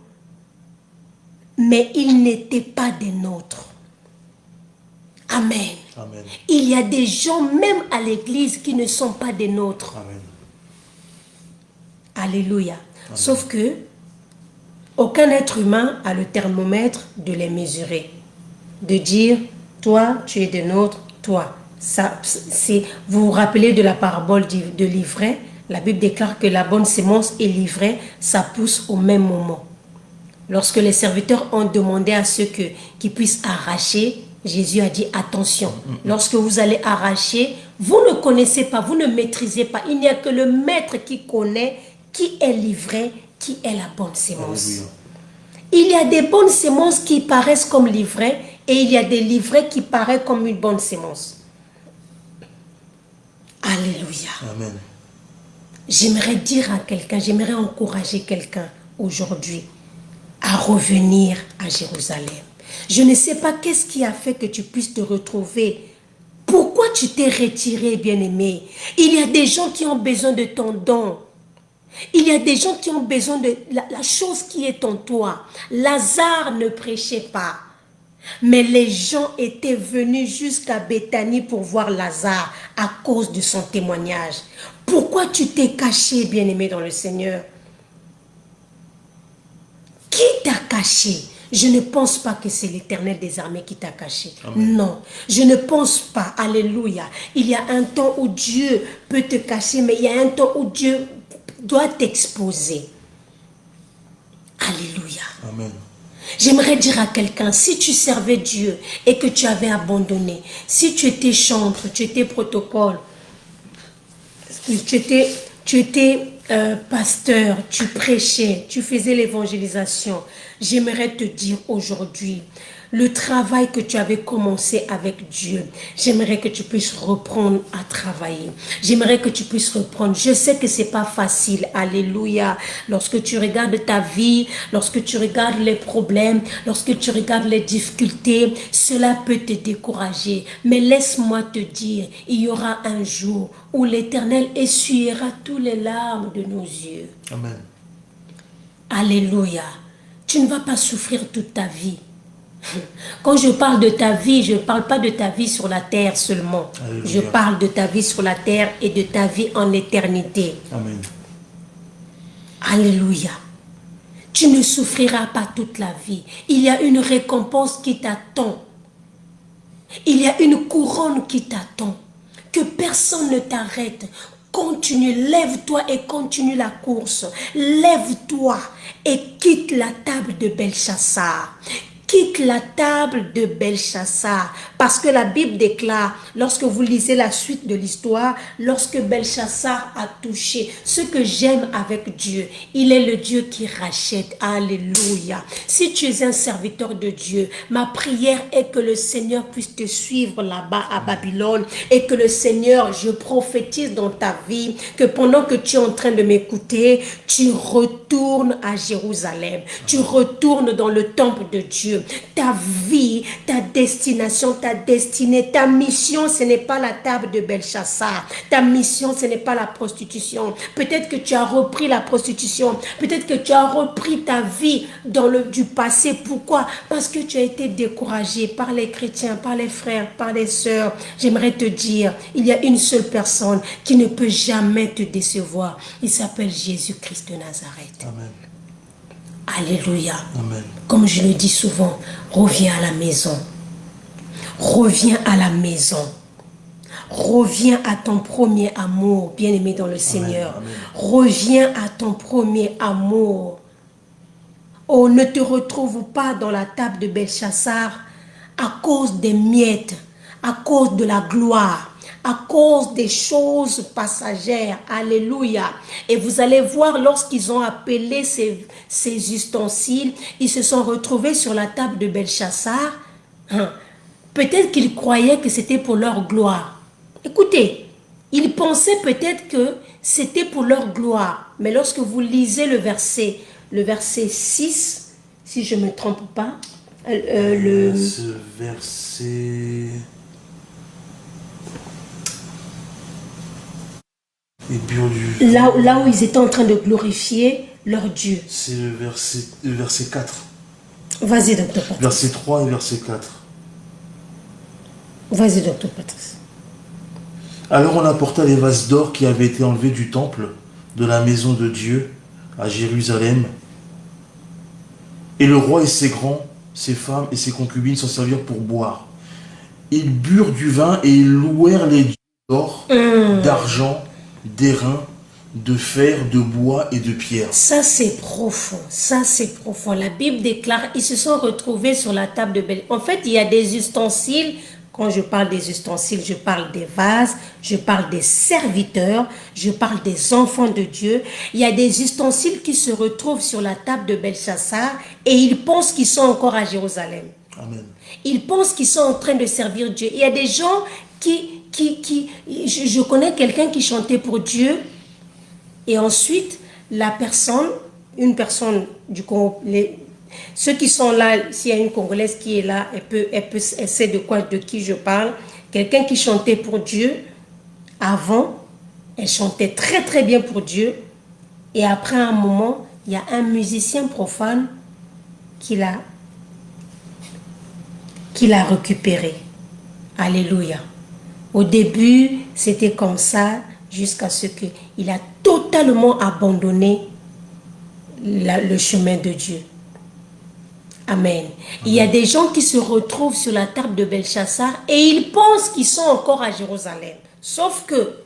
mais ils n'étaient pas des nôtres. Amen. Amen. Il y a des gens, même à l'église, qui ne sont pas des nôtres. Amen. Alléluia. Amen. Sauf que aucun être humain a le thermomètre de les mesurer. De dire, toi, tu es des nôtres, toi. Ça, vous vous rappelez de la parabole de l'ivraie? La Bible déclare que la bonne sémence et l'ivraie, ça pousse au même moment. Lorsque les serviteurs ont demandé à ceux qui puissent arracher, Jésus a dit attention. Lorsque vous allez arracher, vous ne connaissez pas, vous ne maîtrisez pas. Il n'y a que le maître qui connaît qui est l'ivraie, qui est la bonne sémence. Alléluia. Il y a des bonnes sémences qui paraissent comme l'ivraie et il y a des livraies qui paraissent comme une bonne sémence. Alléluia. Amen. J'aimerais dire à quelqu'un, j'aimerais encourager quelqu'un aujourd'hui à revenir à Jérusalem. Je ne sais pas qu'est-ce qui a fait que tu puisses te retrouver. Pourquoi tu t'es retiré, bien-aimé? Il y a des gens qui ont besoin de ton don. Il y a des gens qui ont besoin de la chose qui est en toi. Lazare ne prêchait pas. Mais les gens étaient venus jusqu'à Béthanie pour voir Lazare à cause de son témoignage. Pourquoi tu t'es caché, bien-aimé dans le Seigneur? Qui t'a caché? Je ne pense pas que c'est l'Éternel des armées qui t'a caché. Amen. Non, je ne pense pas. Alléluia. Il y a un temps où Dieu peut te cacher, mais il y a un temps où Dieu doit t'exposer. Alléluia. Amen. J'aimerais dire à quelqu'un, si tu servais Dieu et que tu avais abandonné, si tu étais chantre, tu étais protocole, tu étais pasteur, tu prêchais, tu faisais l'évangélisation, j'aimerais te dire aujourd'hui, le travail que tu avais commencé avec Dieu. J'aimerais que tu puisses reprendre à travailler. J'aimerais que tu puisses reprendre. Je sais que c'est pas facile. Alléluia. Lorsque tu regardes ta vie, lorsque tu regardes les problèmes, lorsque tu regardes les difficultés, cela peut te décourager. Mais laisse-moi te dire, il y aura un jour où l'Éternel essuiera toutes les larmes de nos yeux. Amen. Alléluia. Tu ne vas pas souffrir toute ta vie. Quand je parle de ta vie, je ne parle pas de ta vie sur la terre seulement. Alléluia. Je parle de ta vie sur la terre et de ta vie en éternité. Amen. Alléluia. Tu ne souffriras pas toute la vie. Il y a une récompense qui t'attend. Il y a une couronne qui t'attend. Que personne ne t'arrête. Continue, lève-toi et continue la course. Lève-toi et quitte la table de Belchassar. Quitte la table de Belchassar. Parce que la Bible déclare, lorsque vous lisez la suite de l'histoire, lorsque Belchassar a touché, ce que j'aime avec Dieu, il est le Dieu qui rachète. Alléluia. Si tu es un serviteur de Dieu, ma prière est que le Seigneur puisse te suivre là-bas à Babylone et que le Seigneur, je prophétise dans ta vie, que pendant que tu es en train de m'écouter, tu retournes à Jérusalem. Tu retournes dans le temple de Dieu. Ta vie, ta destination, ta destinée, ta mission, ce n'est pas la table de Belchassar. Ta mission, ce n'est pas la prostitution. Peut-être que tu as repris la prostitution. Peut-être que tu as repris ta vie du passé. Pourquoi? Parce que tu as été découragé par les chrétiens, par les frères, par les sœurs. J'aimerais te dire, il y a une seule personne qui ne peut jamais te décevoir. Il s'appelle Jésus-Christ de Nazareth. Amen. Alléluia. Amen. Comme je le dis souvent, reviens à la maison. Reviens à la maison. Reviens à ton premier amour, bien-aimé dans le Seigneur. Amen. Reviens à ton premier amour. Oh, ne te retrouve pas dans la table de Belchassar à cause des miettes, à cause de la gloire, à cause des choses passagères. Alléluia. Et vous allez voir, lorsqu'ils ont appelé ces ustensiles, ils se sont retrouvés sur la table de Belchassar. Peut-être qu'ils croyaient que c'était pour leur gloire. Écoutez, ils pensaient peut-être que c'était pour leur gloire. Mais lorsque vous lisez le verset 6, si je ne me trompe pas, Ce verset... là où ils étaient en train de glorifier leur Dieu. C'est le verset 4. Vas-y, docteur Patrice. Verset 3 et verset 4. Vas-y, docteur Patrice. Alors on apporta les vases d'or qui avaient été enlevés du temple, de la maison de Dieu, à Jérusalem. Et le roi et ses grands, ses femmes et ses concubines s'en servirent pour boire. Ils burent du vin et ils louèrent les dieux d'or, d'argent, d'airain, de fer, de bois et de pierre. Ça c'est profond, ça c'est profond. La Bible déclare, ils se sont retrouvés sur la table de Bel. En fait, il y a des ustensiles. Quand je parle des ustensiles, je parle des vases, je parle des serviteurs, je parle des enfants de Dieu. Il y a des ustensiles qui se retrouvent sur la table de Belchassar et ils pensent qu'ils sont encore à Jérusalem. Amen. Ils pensent qu'ils sont en train de servir Dieu. Il y a des gens je connais quelqu'un qui chantait pour Dieu et ensuite une personne du Congo, ceux qui sont là, s'il y a une Congolaise qui est là, elle sait de qui je parle. Quelqu'un qui chantait pour Dieu, avant, elle chantait très très bien pour Dieu. Et après un moment, il y a un musicien profane qui l'a récupéré. Alléluia. Au début, c'était comme ça, jusqu'à ce qu'il a totalement abandonné le chemin de Dieu. Amen. Il y a des gens qui se retrouvent sur la table de Belchassar et ils pensent qu'ils sont encore à Jérusalem. Sauf que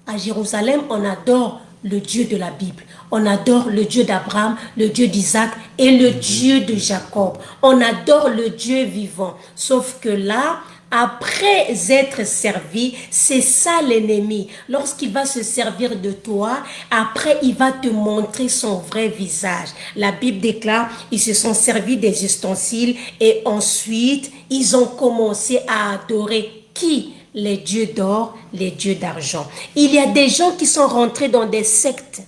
à Jérusalem, on adore le Dieu de la Bible. On adore le Dieu d'Abraham, le Dieu d'Isaac et le Dieu de Jacob. On adore le Dieu vivant. Sauf que là, Après être servi, c'est ça l'ennemi. Lorsqu'il va se servir de toi, après il va te montrer son vrai visage. La Bible déclare, ils se sont servis des ustensiles et ensuite ils ont commencé à adorer qui? Les dieux d'or, les dieux d'argent. Il y a des gens qui sont rentrés dans des sectes.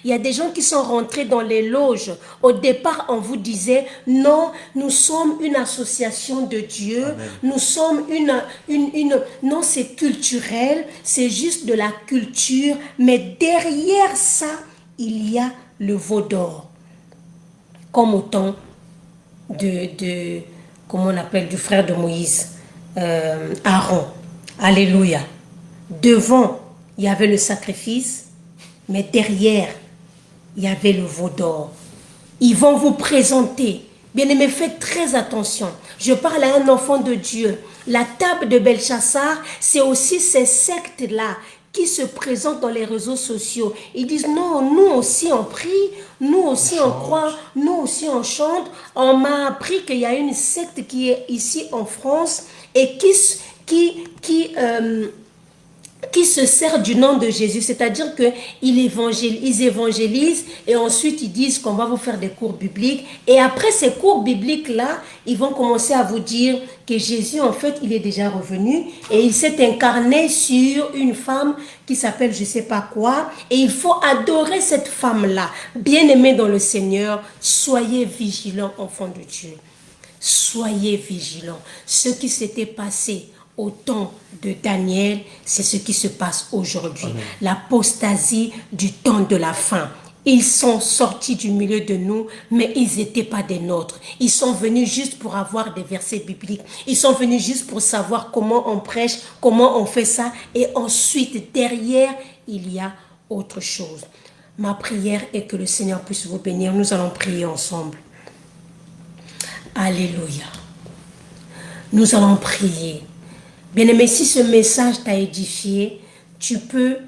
Il y a des gens qui sont rentrés dans les loges. Au départ, on vous disait, non, nous sommes une association de Dieu. Amen. Nous sommes non, c'est culturel, c'est juste de la culture. Mais derrière ça, il y a le veau d'or. Comme au temps comment on appelle, du frère de Moïse, Aaron. Alléluia. Devant, il y avait le sacrifice, mais derrière, il y avait le veau d'or. Ils vont vous présenter. Bien-aimés, faites très attention. Je parle à un enfant de Dieu. La table de Belchassar, c'est aussi ces sectes-là qui se présentent dans les réseaux sociaux. Ils disent, non, nous aussi on prie, nous aussi on croit, nous aussi on chante. On m'a appris qu'il y a une secte qui est ici en France et qui se sert du nom de Jésus, c'est-à-dire qu'ils évangélisent et ensuite ils disent qu'on va vous faire des cours bibliques et après ces cours bibliques-là, ils vont commencer à vous dire que Jésus en fait il est déjà revenu et il s'est incarné sur une femme qui s'appelle je ne sais pas quoi et il faut adorer cette femme-là. Bien-aimés dans le Seigneur, soyez vigilants enfants de Dieu. Soyez vigilants. Ce qui s'était passé au temps de Daniel, c'est ce qui se passe aujourd'hui. L'apostasie du temps de la fin. Ils sont sortis du milieu de nous, mais ils n'étaient pas des nôtres. Ils sont venus juste pour avoir des versets bibliques. Ils sont venus juste pour savoir comment on prêche, comment on fait ça. Et ensuite, derrière, il y a autre chose. Ma prière est que le Seigneur puisse vous bénir. Nous allons prier ensemble. Alléluia. Nous allons prier. Bien-aimé, si ce message t'a édifié, tu peux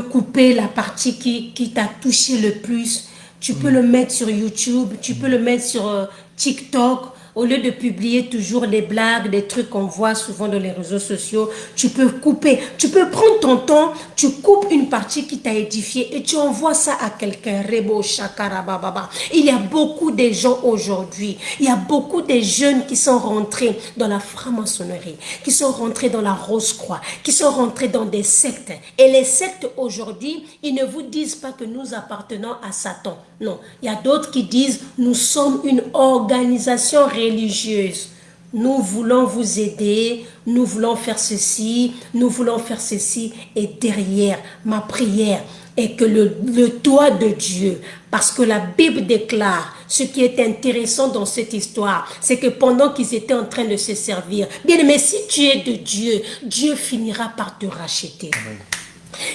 couper la partie qui t'a touché le plus. Tu peux le mettre sur YouTube, tu peux le mettre sur TikTok. Au lieu de publier toujours des blagues, des trucs qu'on voit souvent dans les réseaux sociaux, tu peux couper. Tu peux prendre ton temps, tu coupes une partie qui t'a édifié et tu envoies ça à quelqu'un. Rebo Shakara Baba. Il y a beaucoup de gens aujourd'hui, il y a beaucoup de jeunes qui sont rentrés dans la franc-maçonnerie, qui sont rentrés dans la Rose-Croix, qui sont rentrés dans des sectes. Et les sectes aujourd'hui, ils ne vous disent pas que nous appartenons à Satan. Non, il y a d'autres qui disent nous sommes une organisation religieuse. Nous voulons vous aider, nous voulons faire ceci, nous voulons faire ceci. Et derrière, ma prière est que le doigt de Dieu, parce que la Bible déclare, ce qui est intéressant dans cette histoire, c'est que pendant qu'ils étaient en train de se servir, bien aimé, si tu es de Dieu, Dieu finira par te racheter. Amen.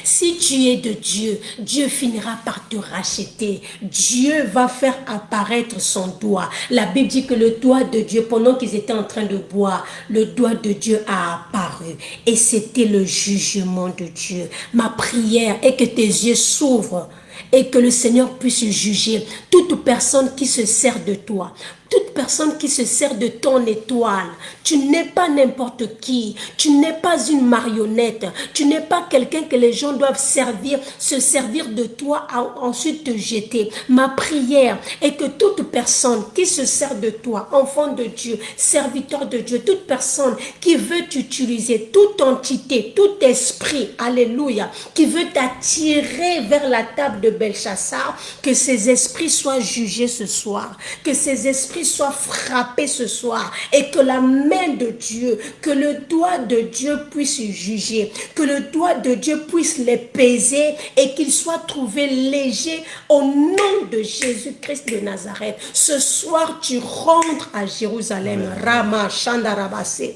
Si tu es de Dieu, Dieu finira par te racheter. Dieu va faire apparaître son doigt. La Bible dit que le doigt de Dieu, pendant qu'ils étaient en train de boire, le doigt de Dieu a apparu. Et c'était le jugement de Dieu. Ma prière est que tes yeux s'ouvrent et que le Seigneur puisse juger toute personne qui se sert de toi. Toute personne qui se sert de ton étoile. Tu n'es pas n'importe qui. Tu n'es pas une marionnette. Tu n'es pas quelqu'un que les gens doivent servir, se servir de toi, ensuite te jeter. Ma prière est que toute personne qui se sert de toi, enfant de Dieu, serviteur de Dieu, toute personne qui veut t'utiliser, toute entité, tout esprit, alléluia, qui veut t'attirer vers la table de Belchassar, que ces esprits soient jugés ce soir, que ces esprits soient frappés ce soir et que la main de Dieu, que le doigt de Dieu puisse juger, que le doigt de Dieu puisse les peser et qu'ils soient trouvés légers au nom de Jésus-Christ de Nazareth. Ce soir, tu rentres à Jérusalem. Rama Chandarabase.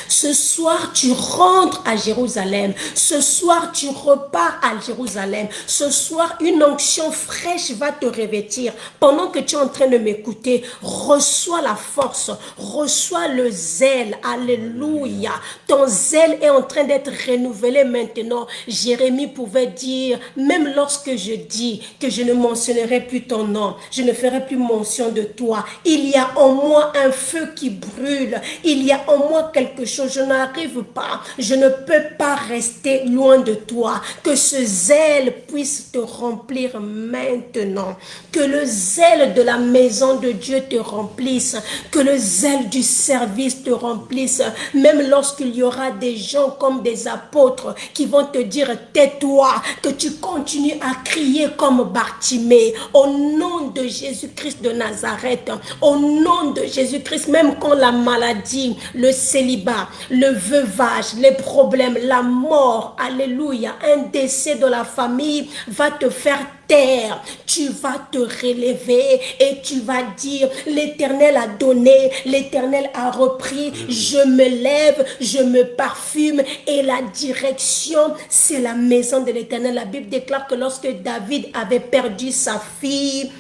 Ce soir, tu rentres à Jérusalem. Ce soir, tu repars à Jérusalem. Ce soir, une onction fraîche va te revêtir. Pendant que tu es en train de m'écouter, reçois la force, reçois le zèle. Alléluia. Ton zèle est en train d'être renouvelé maintenant. Jérémie pouvait dire, même lorsque je dis que je ne mentionnerai plus ton nom, je ne ferai plus mention de toi, il y a en moi un feu qui brûle. Il y a en moi quelque chose, je n'arrive pas, je ne peux pas rester loin de toi. Que ce zèle puisse te remplir maintenant. Que le zèle de la maison de Dieu te remplisse. Que le zèle du service te remplisse. Même lorsqu'il y aura des gens comme des apôtres qui vont te dire tais-toi, que tu continues à crier comme Bartimée. Au nom de Jésus-Christ de Nazareth, au nom de Jésus-Christ, même quand la maladie, le célibat, le veuvage, les problèmes, la mort, alléluia, un décès de la famille va te faire taire, tu vas te relever et tu vas dire, l'Éternel a donné, l'Éternel a repris, je me lève, je me parfume et la direction, c'est la maison de l'Éternel. La Bible déclare que lorsque David avait perdu sa fille,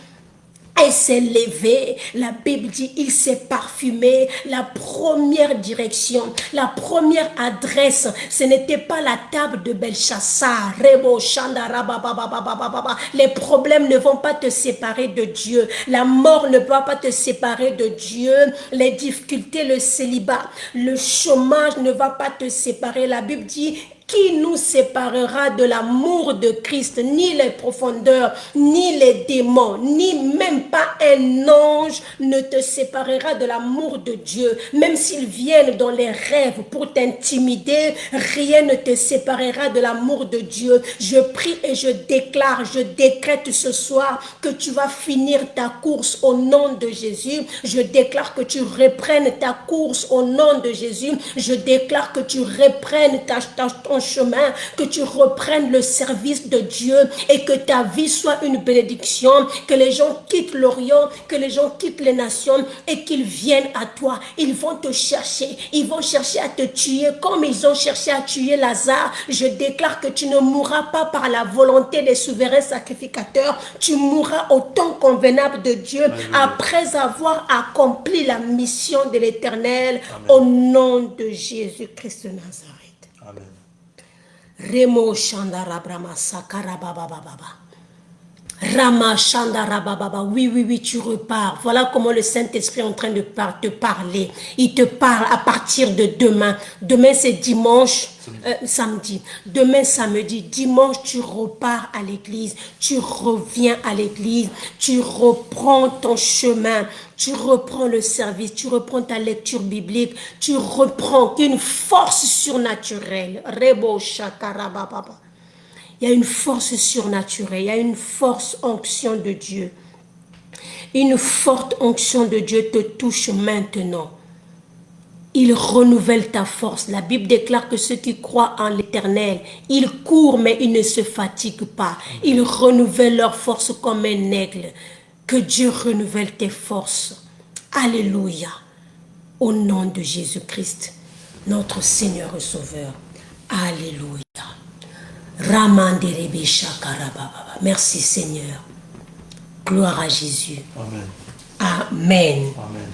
elle s'est levée, la Bible dit, il s'est parfumé. La première direction, la première adresse, ce n'était pas la table de Belchassar. Les problèmes ne vont pas te séparer de Dieu. La mort ne va pas te séparer de Dieu. Les difficultés, le célibat, le chômage ne va pas te séparer. La Bible dit, qui nous séparera de l'amour de Christ? Ni les profondeurs, ni les démons, ni même pas un ange ne te séparera de l'amour de Dieu. Même s'ils viennent dans les rêves pour t'intimider, rien ne te séparera de l'amour de Dieu. Je prie et je déclare, je décrète ce soir que tu vas finir ta course au nom de Jésus. Je déclare que tu reprennes ta course au nom de Jésus. Je déclare que tu reprennes ton chemin, que tu reprennes le service de Dieu et que ta vie soit une bénédiction, que les gens quittent l'Orient, que les gens quittent les nations et qu'ils viennent à toi. Ils vont te chercher, ils vont chercher à te tuer comme ils ont cherché à tuer Lazare. Je déclare que tu ne mourras pas par la volonté des souverains sacrificateurs, tu mourras au temps convenable de Dieu. Amen. Après avoir accompli la mission de l'Éternel au nom de Jésus-Christ de Nazareth. Amen. Remo Chandara Brahma Sakara Baba Baba. Rama Chandara Baba. Oui, tu repars. Voilà comment le Saint-Esprit est en train de te parler. Il te parle à partir de demain. Demain, c'est dimanche. Samedi. Demain, samedi. Dimanche, tu repars à l'église. Tu reviens à l'église. Tu reprends ton chemin. Tu reprends le service. Tu reprends ta lecture biblique. Tu reprends une force surnaturelle. Rebo Shakara Baba. Il y a une force surnaturelle, il y a une force onction de Dieu. Une forte onction de Dieu te touche maintenant. Il renouvelle ta force. La Bible déclare que ceux qui croient en l'Éternel, ils courent mais ils ne se fatiguent pas. Ils renouvellent leur force comme un aigle. Que Dieu renouvelle tes forces. Alléluia. Au nom de Jésus-Christ, notre Seigneur et Sauveur. Alléluia. Merci Seigneur. Gloire à Jésus. Amen. Amen. Amen.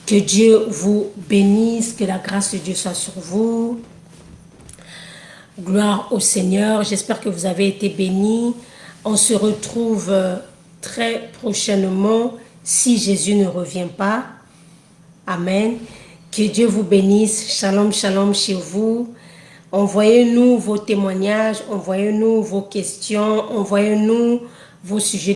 Que Dieu vous bénisse, que la grâce de Dieu soit sur vous. Gloire au Seigneur. J'espère que vous avez été bénis. On se retrouve très prochainement si Jésus ne revient pas. Amen. Que Dieu vous bénisse. Shalom, shalom chez vous. Envoyez-nous vos témoignages, envoyez-nous vos questions, envoyez-nous vos sujets.